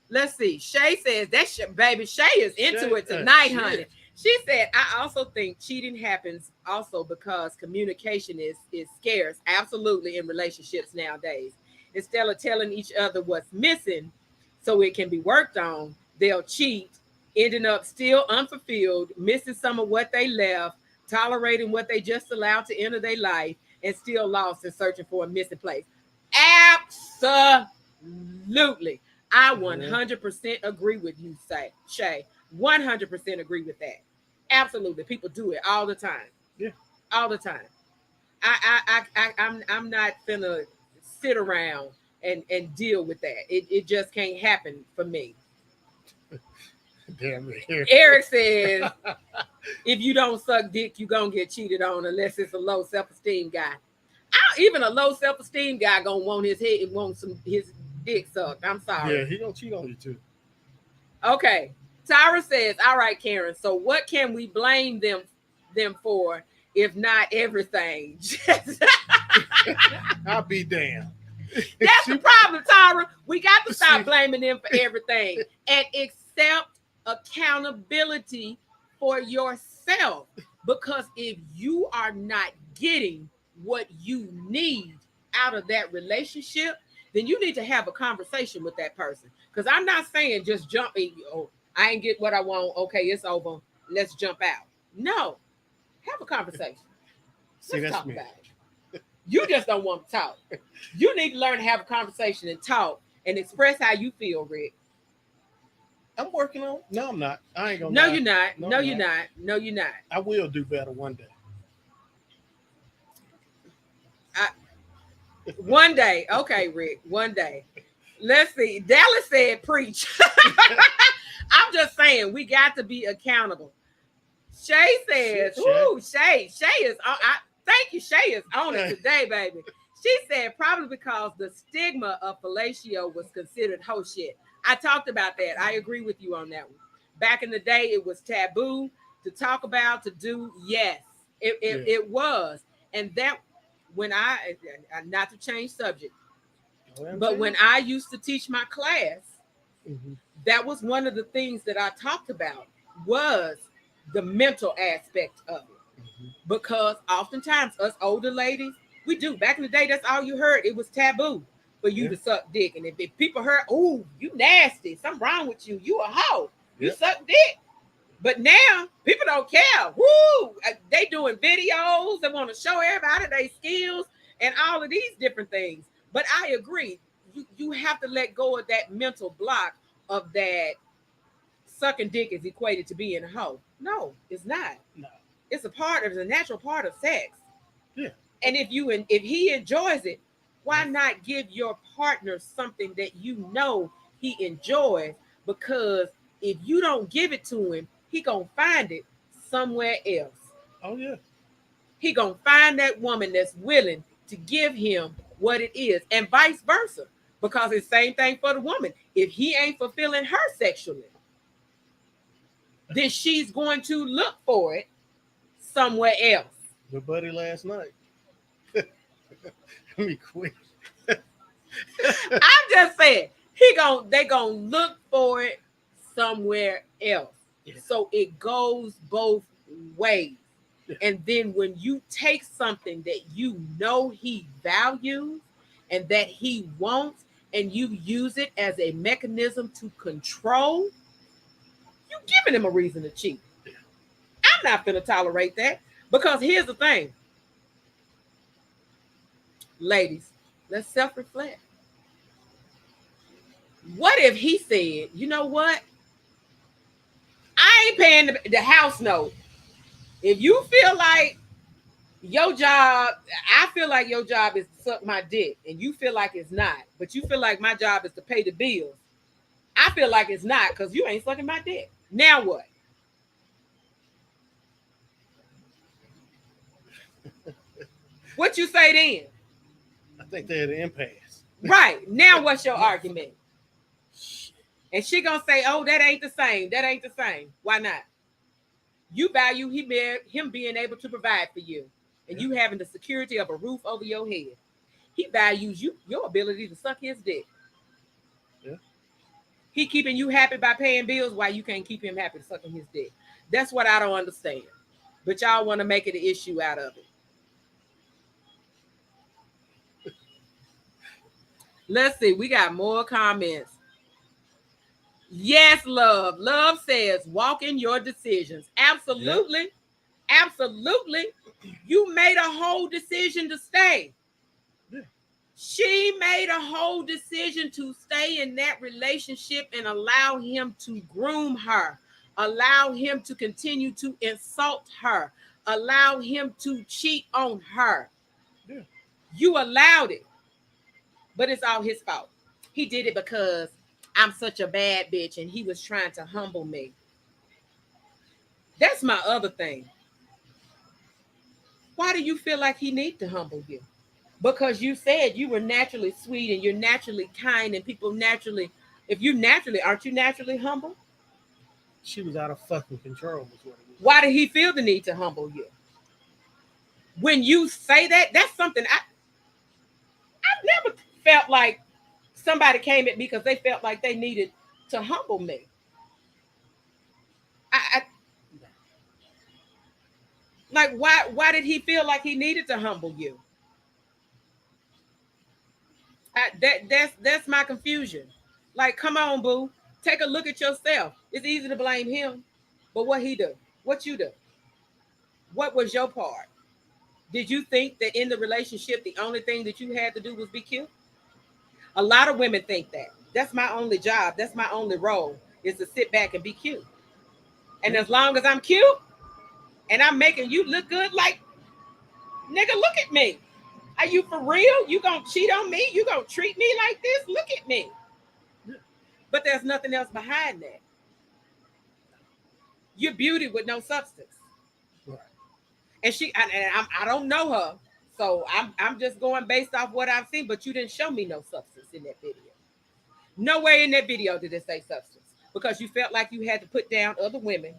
Let's see. Shay says, that's baby. Shay is into it tonight, honey. She said, I also think cheating happens also because communication is scarce, absolutely, in relationships nowadays. instead of telling each other what's missing so it can be worked on, they'll cheat, ending up still unfulfilled, missing some of what they left, tolerating what they just allowed to enter their life, and still lost and searching for a missing place. Absolutely. I 100% agree with you, Shay. 100% agree with that. Absolutely. People do it all the time. Yeah. All the time. I'm not finna sit around and deal with that. It just can't happen for me. Damn it. Eric says, if you don't suck dick, you're gonna get cheated on unless it's a low self-esteem guy. Even a low self-esteem guy gonna want his dick sucked. I'm sorry. Yeah, he gonna cheat on you too. Okay. Tyra says, all right, Karen, so what can we blame them for if not everything? I'll be damned. That's the problem, Tyra. We got to stop blaming them for everything and accept accountability for yourself. Because if you are not getting what you need out of that relationship, then you need to have a conversation with that person. Because I'm not saying just jump in, oh, I ain't get what I want. Okay, it's over. Let's jump out. No, have a conversation. Let's talk about it. You just don't want to talk. You need to learn to have a conversation and talk and express how you feel, Rick. I'm working on it. No, I'm not. I ain't gonna. No, lie. you're not. No, No, I'm you're not. not. No, you're not. I will do better one day. One day. Okay, Rick. One day. Let's see. Dallas said preach. I'm just saying we got to be accountable. Shay says, ooh, Shay is on. Thank you. Shay is on it today, baby. She said probably because the stigma of fellatio was considered hoe shit. I talked about that. I agree with you on that one. Back in the day, it was taboo to talk about, to do. Yes, it was. And that when I not to change subject, but when I used to teach my class, that was one of the things that I talked about was the mental aspect of it. Because oftentimes us older ladies, we do. Back in the day, that's all you heard. It was taboo for you to suck dick. And if people heard, oh, you nasty, something wrong with you, you a hoe, you suck dick. But now people don't care. Woo! They doing videos. They want to show everybody their skills and all of these different things. But I agree. You have to let go of that mental block of that sucking dick is equated to being a hoe. No, it's not. No. It's a natural part of sex. Yeah. And if he enjoys it, why not give your partner something that you know he enjoys? Because if you don't give it to him, he gonna find it somewhere else. Oh yeah. He gonna find that woman that's willing to give him what it is, and vice versa. Because it's the same thing for the woman. If he ain't fulfilling her sexually, then she's going to look for it somewhere else. Good buddy last night. Let me quit. I'm just saying, they gonna look for it somewhere else. Yeah. So it goes both ways. Yeah. And then when you take something that you know he values and that he wants, and you use it as a mechanism to control, you're giving him a reason to cheat. Yeah. I'm not going to tolerate that, because here's the thing. Ladies, let's self-reflect. What if he said, you know what? I ain't paying the house note. If you feel like your job, I feel like your job is to suck my dick, and you feel like it's not, but you feel like my job is to pay the bills. I feel like it's not, because you ain't sucking my dick. Now what? What you say then? I think they're at an impasse. Right. Now what's your argument? And she gonna say, oh, that ain't the same. That ain't the same. Why not? You value him being able to provide for you, and you having the security of a roof over your head. He values your ability to suck his dick. Yeah. He keeping you happy by paying bills, while you can't keep him happy sucking his dick. That's what I don't understand. But y'all want to make it an issue out of it. Let's see. We got more comments. Yes, love. Love says, walk in your decisions. Absolutely. Yep. Absolutely. You made a whole decision to stay. Yeah. She made a whole decision to stay in that relationship and allow him to groom her, allow him to continue to insult her, allow him to cheat on her. Yeah. You allowed it, but it's all his fault. He did it because I'm such a bad bitch and he was trying to humble me. That's my other thing. Why do you feel like he needs to humble you? Because you said you were naturally sweet and you're naturally kind and people naturally, if you naturally, aren't you naturally humble? She was out of fucking control. Why did he feel the need to humble you? When you say that, that's something I've never felt like somebody came at me because they felt like they needed to humble me. Like, why did he feel like he needed to humble you? That's my confusion. Like, come on, boo. Take a look at yourself. It's easy to blame him. But what he do? What you do? What was your part? Did you think that in the relationship, the only thing that you had to do was be cute? A lot of women think that. That's my only job. That's my only role, is to sit back and be cute. And as long as I'm cute and I'm making you look good, like, nigga, look at me. Are you for real? You gonna cheat on me? You gonna treat me like this? Look at me. But there's nothing else behind that. You're beauty with no substance. Right. And I don't know her, so I'm just going based off what I've seen. But you didn't show me no substance in that video. Nowhere in that video did it say substance, because you felt like you had to put down other women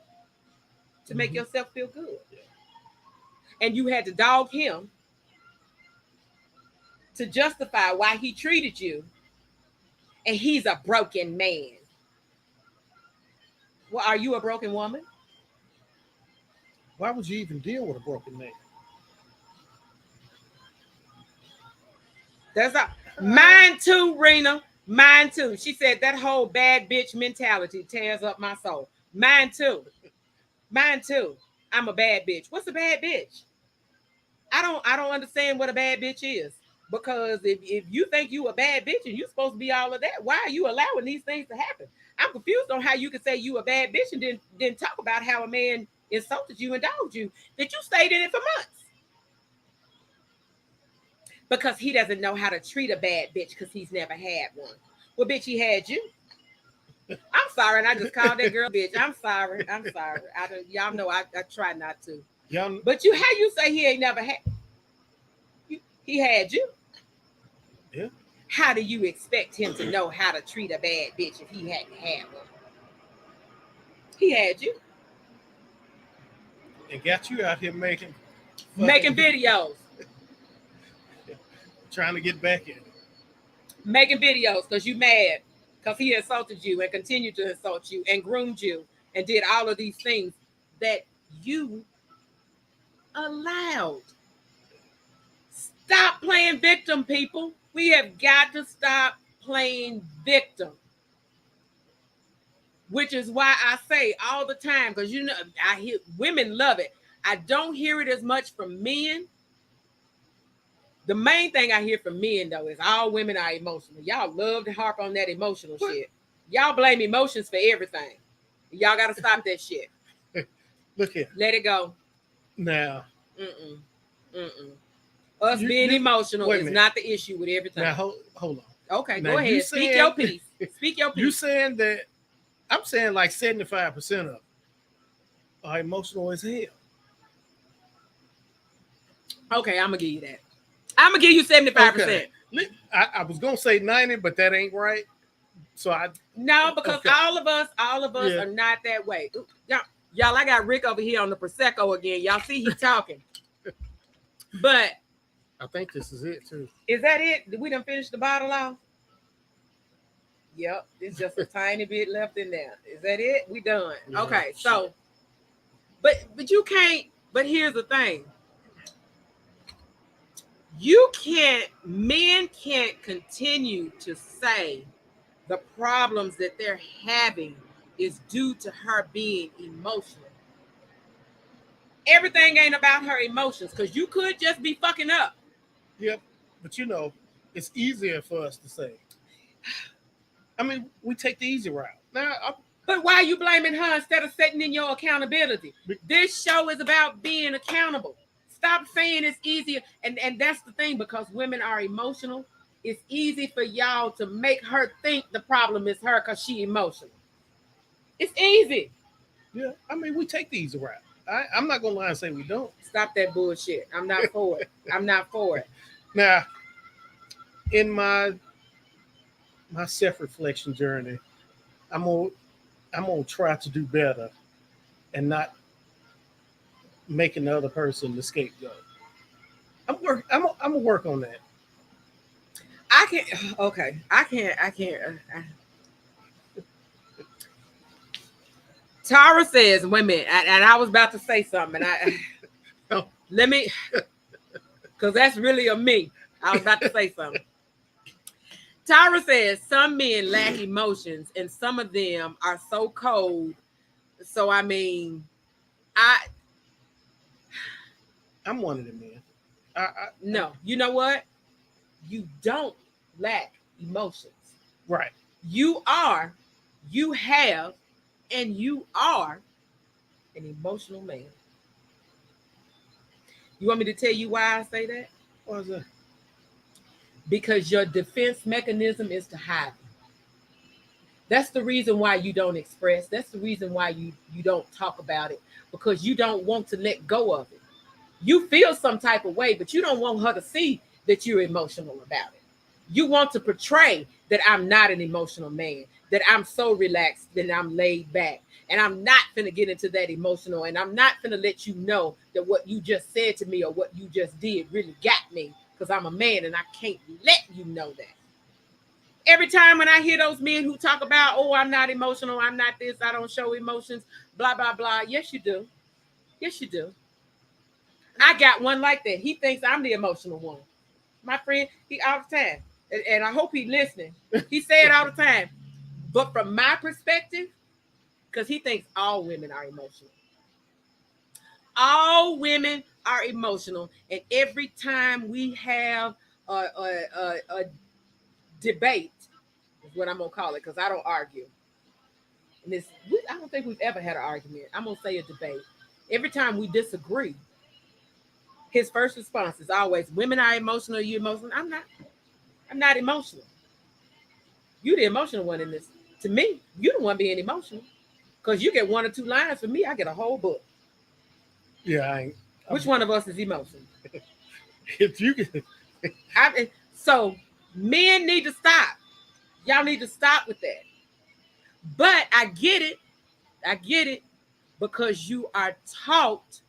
to make yourself feel good, and you had to dog him to justify why he treated you, and he's a broken man. Well, are you a broken woman? Why would you even deal with a broken man? That's mine too, Rena. Mine too. She said that whole bad bitch mentality tears up my soul. Mine too. Mine too. I'm a bad bitch. What's a bad bitch? I don't understand what a bad bitch is. Because if you think you a bad bitch and you're supposed to be all of that, why are you allowing these things to happen? I'm confused on how you can say you a bad bitch and then talk about how a man insulted you and dogged you, that you stayed in it for months. Because he doesn't know how to treat a bad bitch because he's never had one. Well, bitch, he had you. I'm sorry, and I just called that girl bitch. I'm sorry. Y'all know I try not to. But how you say he ain't never had? He had you. Yeah. How do you expect him to know how to treat a bad bitch if he hadn't had one? He had you. And got you out here making videos. Trying to get back in. Making videos because you mad. Because he insulted you and continued to insult you and groomed you and did all of these things that you allowed. Stop playing victim, people. We have got to stop playing victim. Which is why I say all the time, because you know, I hear women love it. I don't hear it as much from men. The main thing I hear from men, though, is all women are emotional. Y'all love to harp on that emotional shit. Y'all blame emotions for everything. Y'all got to stop that shit. Look here. Let it go. Now. Us being emotional is not the issue with everything. Now, hold on. Okay, now, go ahead. Speak your piece. Speak your piece. You saying that, I'm saying like 75% of them are emotional as hell. Okay, I'm going to give you that. I'm going to give you 75%. Okay. I was going to say 90, but that ain't right. So No, because all of us are not that way. Y'all, I got Rick over here on the Prosecco again. Y'all see he talking. But I think this is it too. Is that it? Did we done finish the bottle off? Yep, it's just a tiny bit left in there. Is that it? We done. Yeah, okay, so but you can't, but here's the thing. Men can't continue to say the problems that they're having is due to her being emotional. Everything ain't about her emotions, because you could just be fucking up. Yep. But it's easier for us to say. I mean, we take the easy route. Now, But why are you blaming her instead of setting in your accountability? This show is about being accountable. Stop saying it's easier. And that's the thing, because women are emotional. It's easy for y'all to make her think the problem is her because she emotional. It's easy. yeah, I mean, we take the easy route. I'm not going to lie and say we don't. Stop that bullshit. I'm not for it. I'm not for it. Now, in my self-reflection journey, I'm gonna try to do better and not making the other person the scapegoat. I'm gonna work on that. I can't. Okay, I can't. Tara says, "Wait a minute," and I was about to say something, and No. let me, because that's really a me. I was about to say something. Tara says some men lack emotions, and some of them are so cold. So I mean, I'm one of them men. No. You know what? You don't lack emotions. Right. You have, and you are an emotional man. You want me to tell you why I say that? What is that? Because your defense mechanism is to hide them. That's the reason why you don't express. That's the reason why you don't talk about it, because you don't want to let go of it. You feel some type of way, but you don't want her to see that you're emotional about it. You want to portray that I'm not an emotional man, that I'm so relaxed, that I'm laid back, and I'm not finna get into that emotional, and I'm not finna let you know that what you just said to me or what you just did really got me, because I'm a man and I can't let you know that. Every time when I hear those men who talk about, oh, I'm not emotional, I'm not this, I don't show emotions, blah, blah, blah. Yes, you do. Yes, you do. I got one like that. He thinks I'm the emotional one. My friend, he all the time. And I hope he's listening. He say it all the time. But from my perspective, because he thinks all women are emotional. All women are emotional. And every time we have a debate, is what I'm going to call it, because I don't argue. And I don't think we've ever had an argument. I'm going to say a debate. Every time we disagree, his first response is always, women are emotional, you emotional? I'm not emotional. You the emotional one in this. To me, you the one being emotional. Because you get one or two lines from me, I get a whole book. Yeah, Which one of us is emotional? If you can. So men need to stop. Y'all need to stop with that. But I get it, because you are taught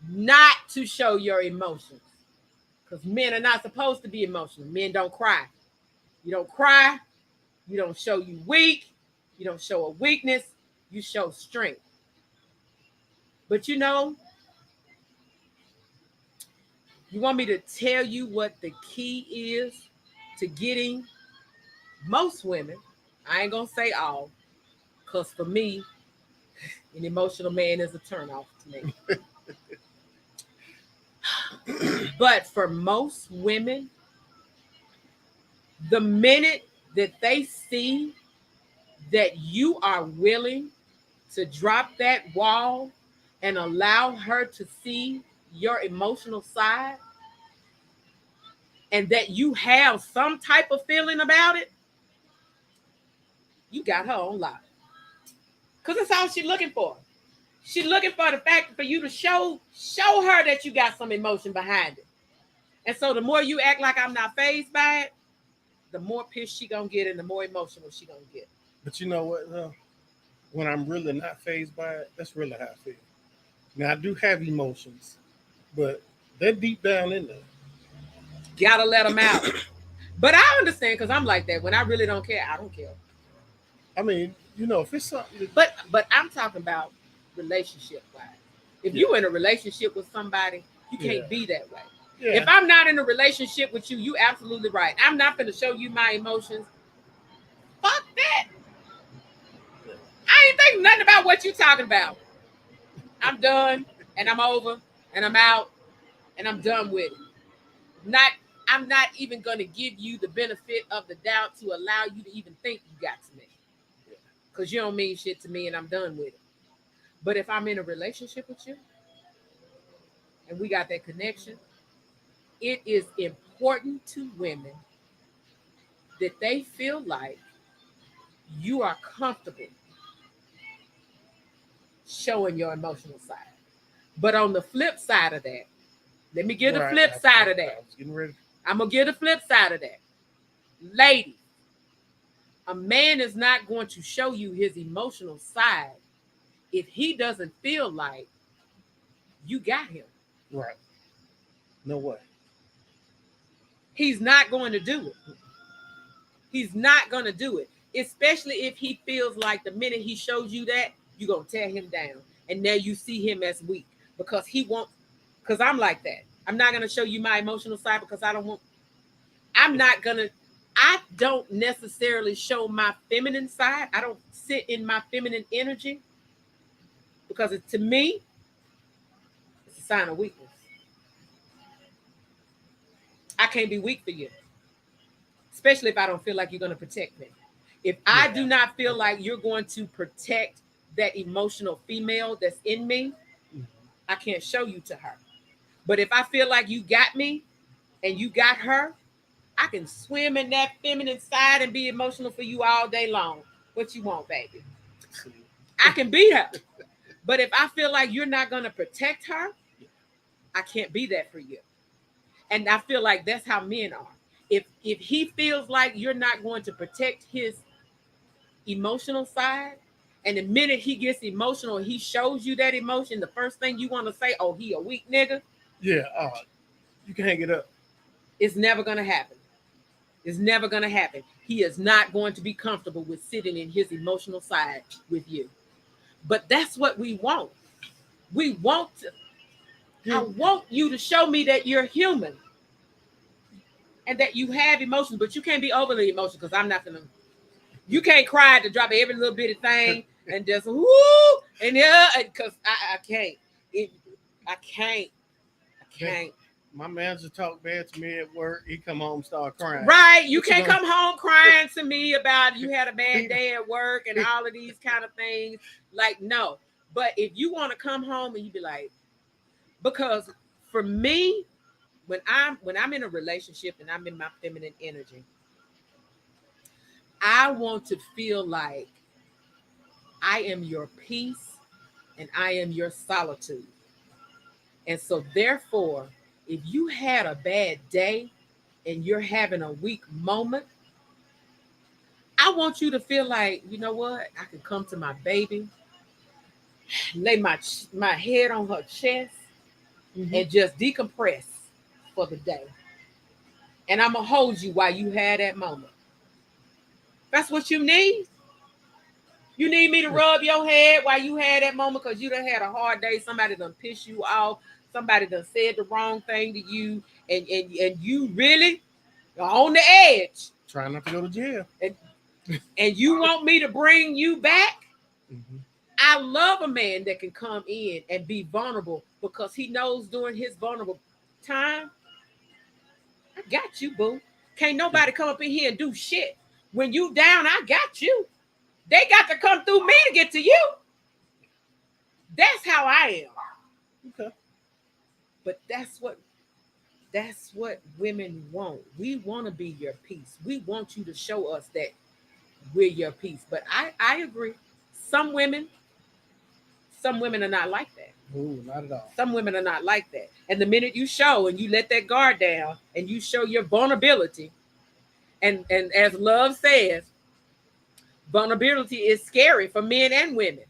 not to show your emotions. Because men are not supposed to be emotional. Men don't cry. You don't cry. You don't show you weak. You don't show a weakness. You show strength. But you want me to tell you what the key is to getting most women? I ain't going to say all, because for me, an emotional man is a turnoff to me. But for most women, the minute that they see that you are willing to drop that wall and allow her to see your emotional side, and that you have some type of feeling about it, you got her on lock. Because that's all she's looking for. She's looking for the fact for you to show her that you got some emotion behind it. And so the more you act like I'm not fazed by it, the more pissed she gonna get and the more emotional she gonna get. But you know what, though? When I'm really not fazed by it, that's really how I feel. Now, I do have emotions, but they're deep down in there. Gotta let them out. But I understand, because I'm like that. When I really don't care, I don't care. I mean, if it's something But I'm talking about relationship wise. If you're in a relationship with somebody, you can't be that way. Yeah. If I'm not in a relationship with you, you absolutely right. I'm not going to show you my emotions. Fuck that. I ain't thinking nothing about what you talking about. I'm done and I'm over and I'm out and I'm done with it. Not I'm not even going to give you the benefit of the doubt to allow you to even think you got to me. Because you don't mean shit to me and I'm done with it. But if I'm in a relationship with you and we got that connection, it is important to women that they feel like you are comfortable showing your emotional side. But on the flip side of that, let me give the Right. flip side of I that. was getting ready. I'm going to give the flip side of that. Ladies, a man is not going to show you his emotional side if he doesn't feel like you got him. Right. No way. He's not going to do it. He's not going to do it, especially if he feels like the minute he shows you that, you're going to tear him down. And now you see him as weak because he won't, because I'm like that. I'm not going to show you my emotional side because I don't necessarily show my feminine side. I don't sit in my feminine energy because to me, it's a sign of weakness. I can't be weak for you, especially if I don't feel like you're going to protect me. If I do not feel like you're going to protect that emotional female that's in me, I can't show you to her. But if I feel like you got me and you got her, I can swim in that feminine side and be emotional for you all day long. What you want, baby? I can be her. But if I feel like you're not going to protect her, I can't be that for you. And I feel like that's how men are. If he feels like you're not going to protect his emotional side, and the minute he gets emotional, he shows you that emotion, the first thing you want to say, oh, he a weak nigga. Yeah, you can hang it up. It's never going to happen. It's never going to happen. He is not going to be comfortable with sitting in his emotional side with you. But that's what we want. We want to. I want you to show me that you're human and that you have emotions, but you can't be overly emotional because I'm not going to. You can't cry to drop every little bitty thing and just whoo and yeah, because I can't. I can't. My manager talk bad to me at work. He come home, start crying. Right, you can't come home crying to me about you had a bad day at work and all of these kind of things. Like no, but if you want to come home and you be like, because for me, when I'm in a relationship and I'm in my feminine energy, I want to feel like I am your peace and I am your solitude. And so therefore, if you had a bad day and you're having a weak moment, I want you to feel like, you know what? I can come to my baby, lay my head on her chest, and just decompress for the day. And I'm going to hold you while you had that moment. That's what you need. You need me to rub your head while you had that moment because you done had a hard day. Somebody done pissed you off. Somebody done said the wrong thing to you. And you really are on the edge. Trying not to go to jail. And you want me to bring you back? I love a man that can come in and be vulnerable because he knows during his vulnerable time, I got you, boo. Can't nobody come up in here and do shit. When you down, I got you. They got to come through me to get to you. That's how I am. Okay. But that's what women want. We want to be your peace. We want you to show us that we're your peace. But I agree. Some women are not like that. Ooh, not at all. Some women are not like that. And the minute you show and you let that guard down and you show your vulnerability, and as Love says, vulnerability is scary for men and women.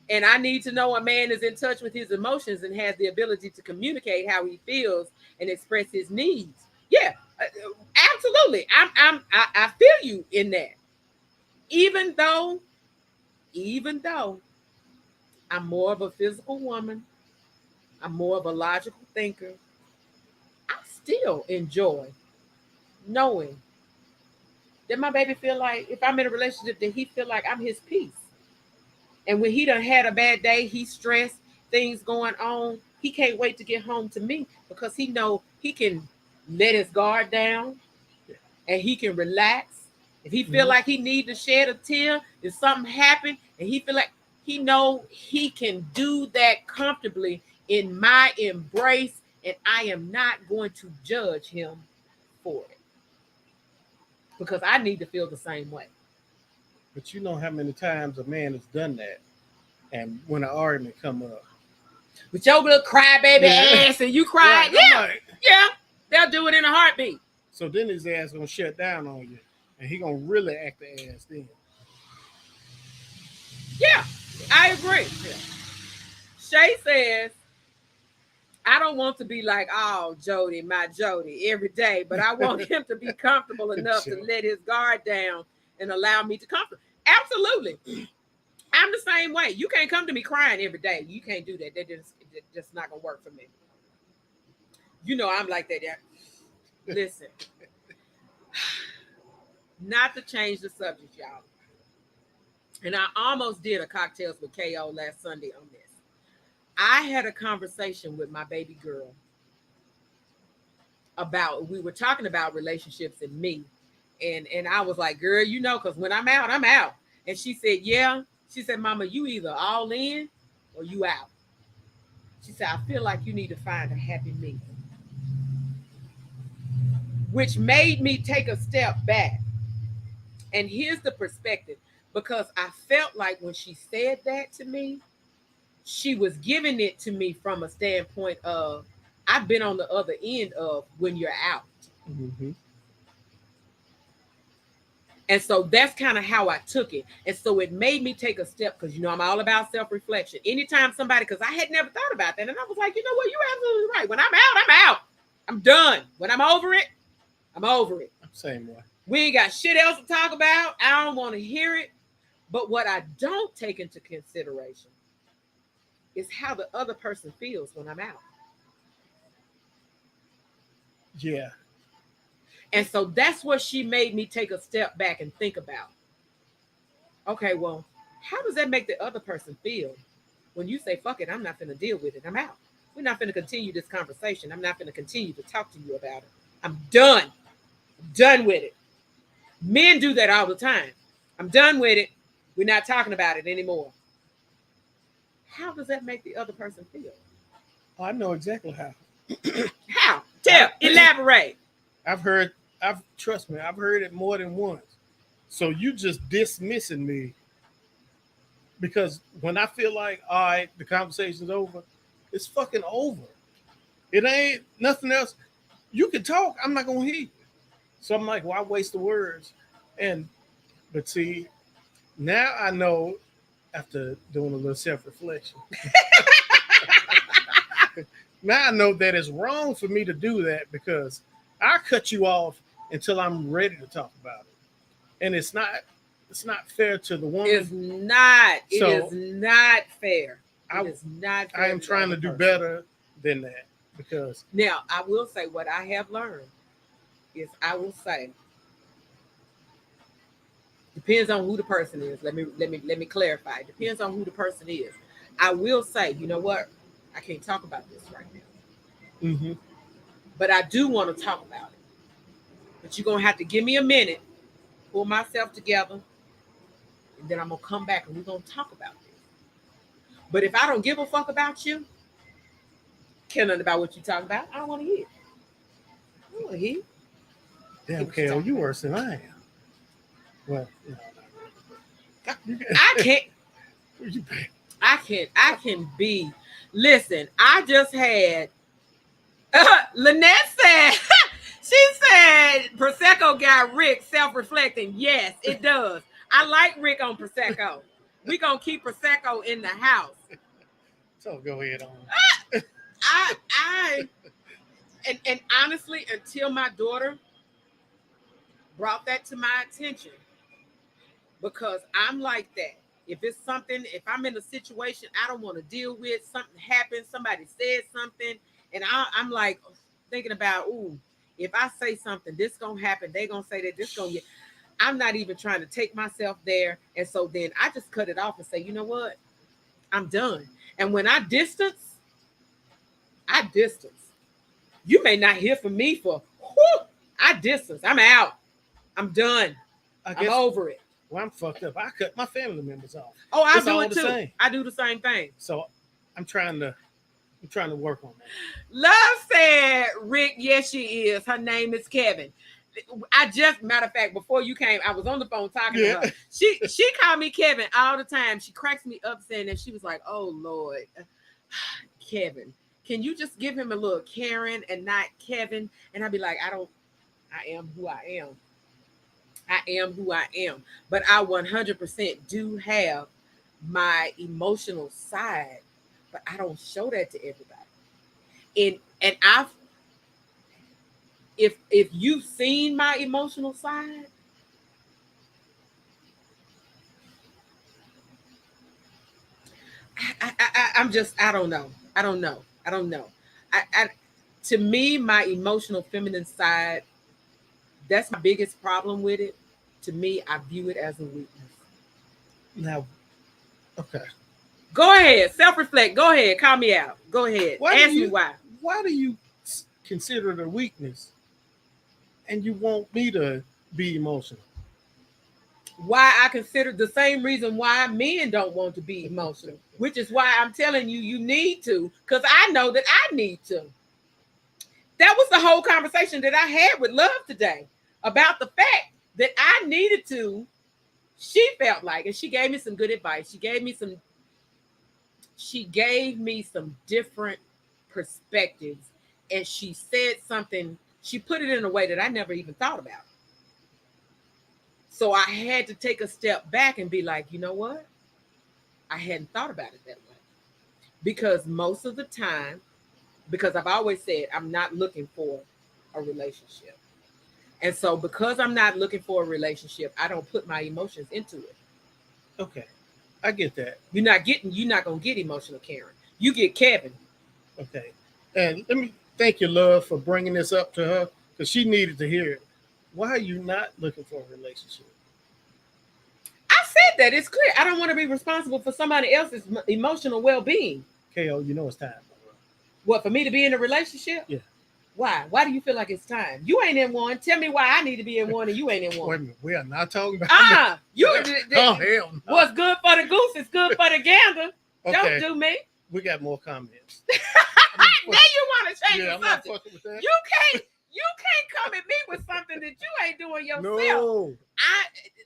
And I need to know a man is in touch with his emotions and has the ability to communicate how he feels and express his needs. Yeah, absolutely. I feel you in that. Even though I'm more of a physical woman, I'm more of a logical thinker. I still enjoy knowing that my baby feel like if I'm in a relationship that he feel like I'm his peace. And when he done had a bad day, he's stressed, things going on, he can't wait to get home to me because he know he can let his guard down and he can relax. If he feel like he need to shed a tear, if something happened and he feel like he know he can do that comfortably in my embrace, and I am not going to judge him for it because I need to feel the same way. But you know how many times a man has done that, and when an argument come up, With your little crybaby ass and you cried, right, I'm yeah, like, yeah, they'll do it in a heartbeat. so then his ass gonna shut down on you, and he gonna really act the ass then. Yeah, I agree. Shay says, I don't want to be like, oh, Jody, my Jody, every day, but I want him to be comfortable enough to let his guard down and allow me to comfort. Absolutely. I'm the same way. You can't come to me crying every day. You can't do that. That just not going to work for me. You know I'm like that. Yeah. Listen, not to change the subject, y'all. And I almost did a cocktails with KO last Sunday on this. I had a conversation with my baby girl about, we were talking about relationships and me. And I was like, girl, you know, because when I'm out, I'm out. And she said, yeah. She said, Mama, you either all in or you out. She said, I feel like you need to find a happy medium. Which made me take a step back. And here's the perspective. Because I felt like when she said that to me, she was giving it to me from a standpoint of, I've been on the other end of when you're out. Mm-hmm. And so that's kind of how I took it. And so it made me take a step because, you know, I'm all about self-reflection. Anytime somebody, because I had never thought about that. And I was like, you know what? You're absolutely right. When I'm out, I'm out. I'm done. When I'm over it, I'm over it. Same way. We ain't got shit else to talk about. I don't want to hear it. But what I don't take into consideration is how the other person feels when I'm out. Yeah. And so that's what she made me take a step back and think about. Okay, well, how does that make the other person feel when you say, fuck it, I'm not going to deal with it. I'm out. We're not going to continue this conversation. I'm not going to continue to talk to you about it. I'm done. I'm done with it. Men do that all the time. I'm done with it. We're not talking about it anymore. How does that make the other person feel? Oh, I know exactly how. How? Elaborate. Trust me, I've heard it more than once. So you just dismissing me because when I feel like, all right, the conversation's over, it's fucking over. It ain't nothing else. You can talk, I'm not gonna hear you. So I'm like, why waste the words? But see, now I know after doing a little self-reflection. Now I know that it's wrong for me to do that because I cut you off until I'm ready to talk about it. And it's not fair to the woman. It's not. It is not fair. It is not fair. I am trying to do better than that because now I will say what I have learned is I will say depends on who the person is. Let me clarify. It depends on who the person is. I will say, you know what? I can't talk about this right now. Mm-hmm. But I do want to talk about it. But you're going to have to give me a minute, pull myself together, and then I'm going to come back and we're going to talk about this. But if I don't give a fuck about you, care nothing about what you talk about, I don't want to hear it. I don't want to hear it. Damn, KO, you worse than I am. Well, I can be. Listen, I just had Lynette said she said Prosecco got Rick self-reflecting. Yes, it does. I like Rick on Prosecco. We gonna keep Prosecco in the house. So go ahead on. And honestly, until my daughter brought that to my attention, because I'm like that. If it's something, if I'm in a situation I don't want to deal with, something happens, somebody says something, and I'm like, thinking about, ooh, if I say something, this gonna happen. They gonna say that this gonna get. I'm not even trying to take myself there, and so then I just cut it off and say, you know what, I'm done. And when I distance. You may not hear from me for. Whew, I distance. I'm out. I'm done. I I'm guess over it. well, I'm fucked up. I cut my family members off. Oh, I It's do all it the too. same. I do the same thing. So I'm trying to work on that. Love said, Rick, yes, she is. Her name is Kevin. I just, matter of fact, before you came, I was on the phone talking to her. She called me Kevin all the time. She cracks me up saying that. She was like, oh Lord, Kevin, can you just give him a little Karen and not Kevin? And I'd be like, I am who I am. I am who I am. But I 100% do have my emotional side, but I don't show that to everybody. And if you've seen my emotional side, I'm just, I don't know. To me, my emotional feminine side, that's my biggest problem with it. To me, I view it as a weakness. Now, okay. Go ahead, self-reflect. Go ahead, call me out. Go ahead. Ask me why. Why do you consider it a weakness, and you want me to be emotional? Why I consider the same reason why men don't want to be emotional, which is why I'm telling you, you need to, because I know that I need to. That was the whole conversation that I had with Love today about the fact that I needed to. She felt like, and she gave me some good advice. She gave me some different perspectives, and she said something. She put it in a way that I never even thought about. So I had to take a step back and be like, you know what? I hadn't thought about it that way. Because most of the time, because I've always said I'm not looking for a relationship. And so because I'm not looking for a relationship, I don't put my emotions into it. Okay. I get that. You're not gonna get emotional, Karen. You get Kevin. Okay. And let me thank you, Love, for bringing this up to her, because she needed to hear it. Why are you not looking for a relationship? I said that. It's clear. I don't want to be responsible for somebody else's emotional well-being. KO, you know it's time. What, for me to be in a relationship? Yeah. Why? Why do you feel like it's time? You ain't in one. Tell me why I need to be in one and you ain't in one. Wait a minute. We are not talking about Oh, hell no. What's good for the goose is good for the gander. Okay. Don't do me. We got more comments. Now you want to change the I'm not subject. fucking with that. You can't come at me with something that you ain't doing yourself. No.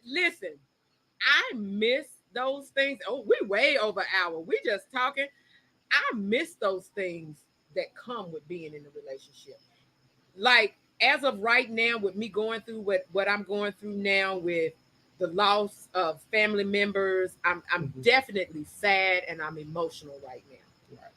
Listen, I miss those things. Oh, we way over an hour. We just talking. I miss those things that come with being in a relationship. Like, as of right now, with me going through what I'm going through now with the loss of family members, I'm definitely sad and I'm emotional right now. Right.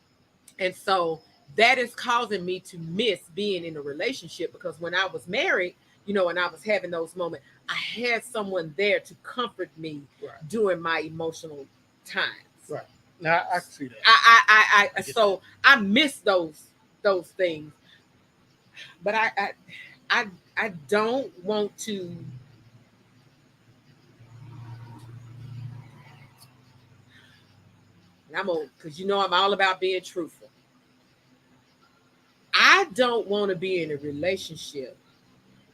And so that is causing me to miss being in a relationship, because when I was married, and I was having those moments, I had someone there to comfort me during my emotional times. Right. Now I can see that. So I miss those things, but I don't want to. Because I'm all about being truthful. I don't want to be in a relationship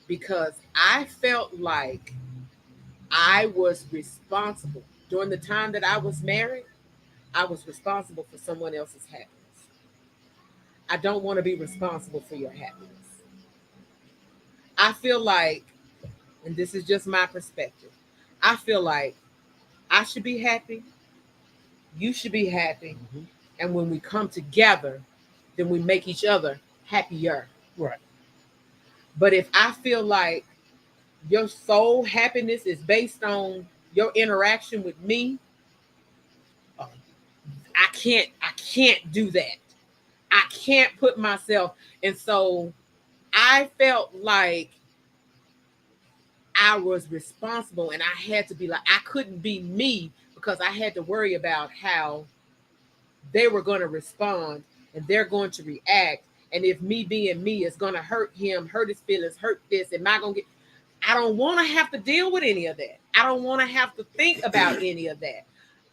because I felt like I was responsible during the time that I was married. I was responsible for someone else's happiness. I don't want to be responsible for your happiness. I feel like, and this is just my perspective, I feel like I should be happy. You should be happy. Mm-hmm. And when we come together, then we make each other happier. Right. But if I feel like your sole happiness is based on your interaction with me, I can't do that. I can't put myself. And so I felt like I was responsible, and I had to be like, I couldn't be me because I had to worry about how they were going to respond and they're going to react. And if me being me is gonna hurt him, hurt his feelings, hurt this, am I gonna get? I don't want to have to deal with any of that. I don't want to have to think about any of that.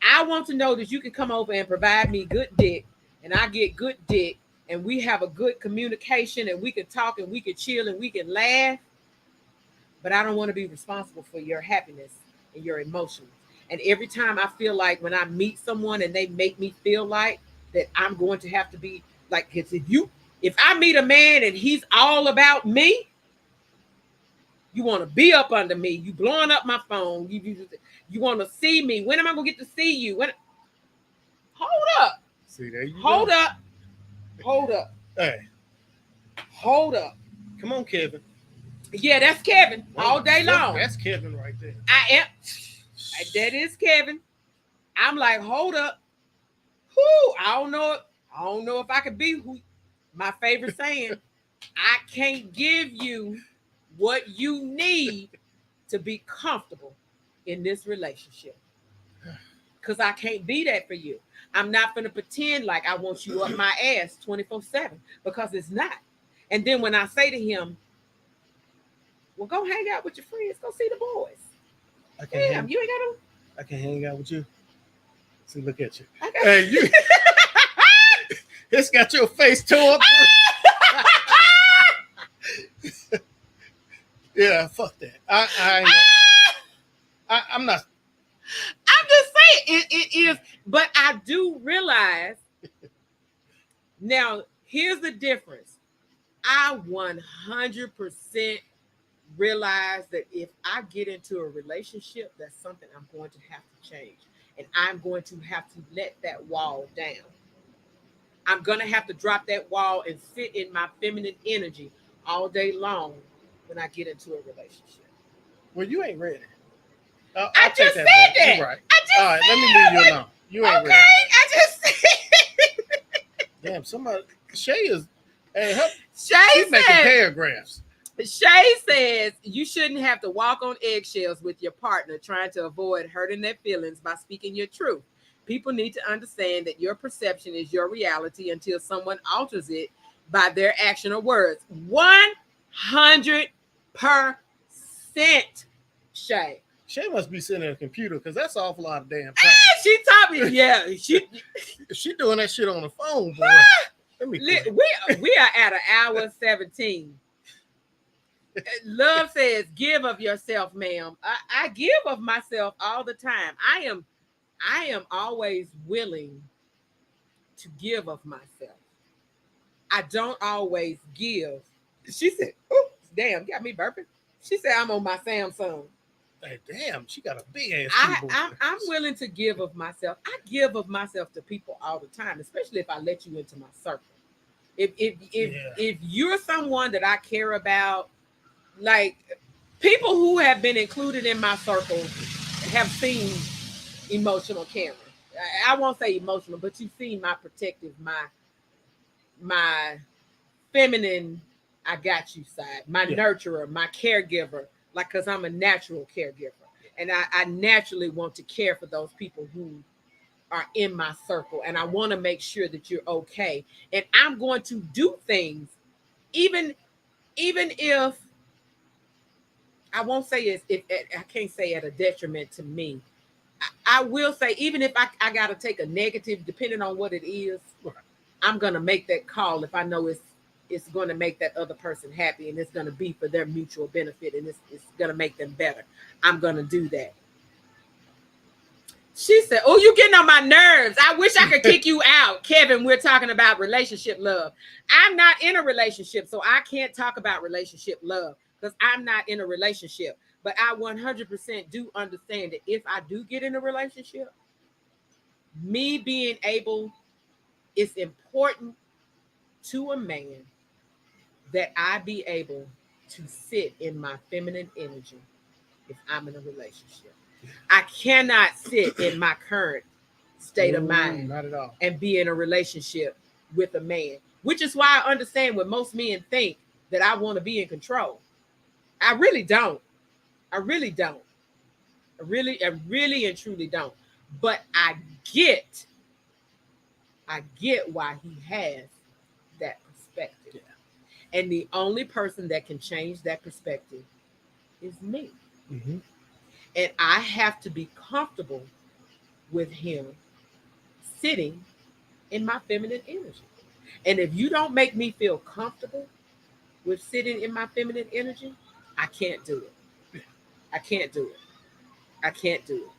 I want to know that you can come over and provide me good dick, and I get good dick, and we have a good communication, and we can talk, and we can chill, and we can laugh. But I don't want to be responsible for your happiness and your emotions. And every time I feel like when I meet someone and they make me feel like that I'm going to have to be like, if I meet a man and he's all about me, you want to be up under me, you blowing up my phone, you want to see me. When am I going to get to see you? Hold up. See, there you Hold go. up. Hold up. Hey, Hold up. come on, Kevin. Yeah, that's Kevin all day long. That's Kevin right there. I am. That is Kevin. I'm like, hold up. Whoo, I don't know if I could be who. My favorite saying, I can't give you what you need to be comfortable in this relationship. Because I can't be that for you. I'm not going to pretend like I want you up my ass 24/7 because it's not. And then when I say to him, well, go hang out with your friends, go see the boys. Damn, you ain't got to. I can hang out with you. See, look at you. Got, Hey, you. It's got your face tore up. Yeah, fuck that. I'm not. I'm just saying it is, but I do realize now. Here's the difference. I 100% realize that if I get into a relationship, that's something I'm going to have to change, and I'm going to have to let that wall down. I'm going to have to drop that wall and sit in my feminine energy all day long when I get into a relationship. Well, you ain't ready. I'll I just said back. that. You're right. I just All right, said let me leave you that. alone. You ain't Okay, ready. I just said. Damn, somebody. Shay is. Hey, she's Shay making said, paragraphs. Shay says you shouldn't have to walk on eggshells with your partner trying to avoid hurting their feelings by speaking your truth. People need to understand that your perception is your reality until someone alters it by their action or words. 100%, Shay. Shay must be sitting at a computer because that's an awful lot of damn time. She taught me, yeah. She doing that shit on the phone, boy. Let me We are at an hour 17. Love says, give of yourself, ma'am. I give of myself all the time. I am always willing to give of myself. I don't always give. She said, oh, damn, got me burping. She said, I'm on my Samsung. Hey, damn, she got a big ass keyboard. I'm willing to give of myself. I give of myself to people all the time, especially if I let you into my circle. If you're someone that I care about, like people who have been included in my circle have seen emotional Karen. I won't say emotional, but you've seen my protective, my feminine, I got you side, my nurturer, my caregiver, like, because I'm a natural caregiver. And I naturally want to care for those people who are in my circle. And I want to make sure that you're okay. And I'm going to do things, even if, I won't say I can't say at a detriment to me. I will say, even if I got to take a negative, depending on what it is, I'm going to make that call if I know it's going to make that other person happy and it's going to be for their mutual benefit and it's going to make them better. I'm going to do that. She said, oh, you're getting on my nerves. I wish I could kick you out. Kevin, we're talking about relationship love. I'm not in a relationship, so I can't talk about relationship love because I'm not in a relationship. But I 100% do understand that if I do get in a relationship, me being able, it's important to a man that I be able to sit in my feminine energy if I'm in a relationship. I cannot sit in my current state of mind not at all. and be in a relationship with a man, which is why I understand what most men think that I want to be in control. I really don't. I really don't. I really and truly don't. But I get why he has that perspective. And the only person that can change that perspective is me. Mm-hmm. And I have to be comfortable with him sitting in my feminine energy. And if you don't make me feel comfortable with sitting in my feminine energy, I can't do it. I can't do it. I can't do it.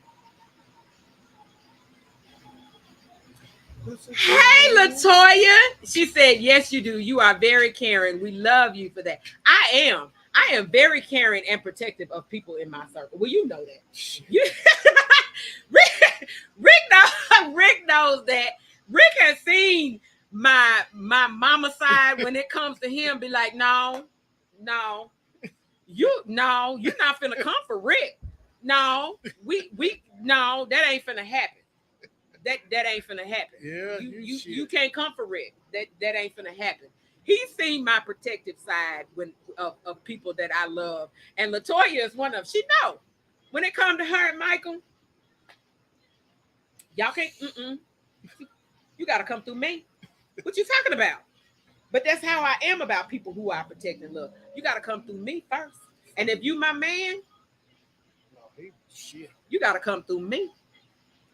Hey, Latoya. She said, yes, you do. You are very caring. We love you for that. I am. I am very caring and protective of people in my circle. Well, you know that. You, Rick knows that. Rick has seen my mama side when it comes to him. Be like, no, you're not finna come for Rick. No, no, that ain't finna happen. That ain't finna happen. Yeah, you can't come for Rick. That ain't finna happen. He's seen my protective side of people that I love, and Latoya is one of them. She know when it comes to her and Michael, y'all can't. You got to come through me. What you talking about? But that's how I am about people who I protect and love. You got to come through me first, and if you my man, shit, you got to come through me.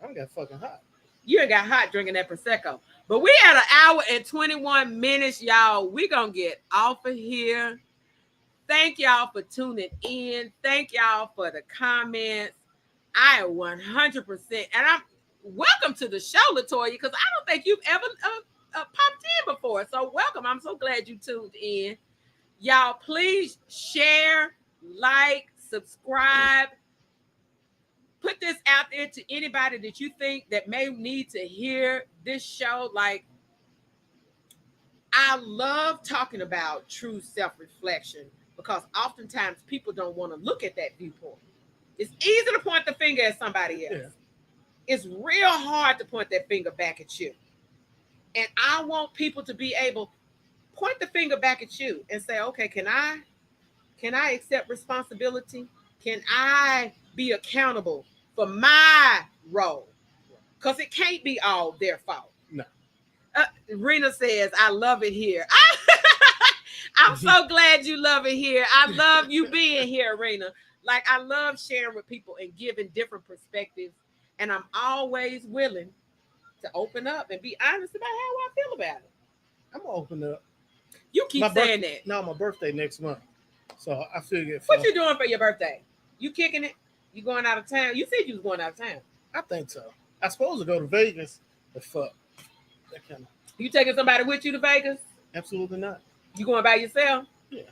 I got fucking hot. You ain't got hot drinking that Prosecco. But we had an hour and 21 minutes, y'all. We gonna get off of here. Thank y'all for tuning in. Thank y'all for the comments. I am 100%. And I'm welcome to the show, Latoya, because I don't think you've ever popped in before. So welcome. I'm so glad you tuned in. Y'all, please share, like, subscribe. Put this out there to anybody that you think that may need to hear this show. Like, I love talking about true self-reflection because oftentimes people don't want to look at that viewpoint. It's easy to point the finger at somebody else. Yeah. It's real hard to point that finger back at you. And I want people to be able to point the finger back at you and say, okay, can I accept responsibility? Can I be accountable for my role? Because it can't be all their fault. No. Rena says, I love it here. I'm so glad you love it here. I love you being here, Rena. Like, I love sharing with people and giving different perspectives. And I'm always willing to open up and be honest about how I feel about it. I'm going to open up. You keep saying that. No, my birthday next month. So I figured. What you doing for your birthday? You kicking it? You going out of town? You said you was going out of town. I think so. I supposed to go to Vegas, but fuck. That kind of. You taking somebody with you to Vegas? Absolutely not. You going by yourself? Yeah.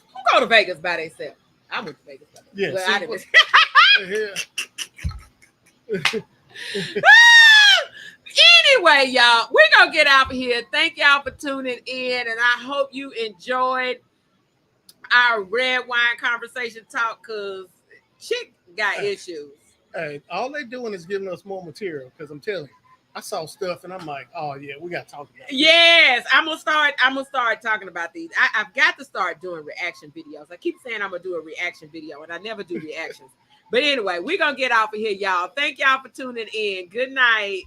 Who go to Vegas by themselves? I went to Vegas by myself. Yeah. Well, I didn't. Anyway, y'all, we're going to get out of here. Thank y'all for tuning in, and I hope you enjoyed our red wine conversation talk because chick got issues. Hey, all they doing is giving us more material because I'm telling you, I saw stuff and I'm like, oh yeah, we got to talk about it. Yes, I'm gonna start talking about these. I've got to start doing reaction videos. I keep saying I'm gonna do a reaction video and I never do reactions. But anyway, we're gonna get off of here, y'all. Thank y'all for tuning in. Good night.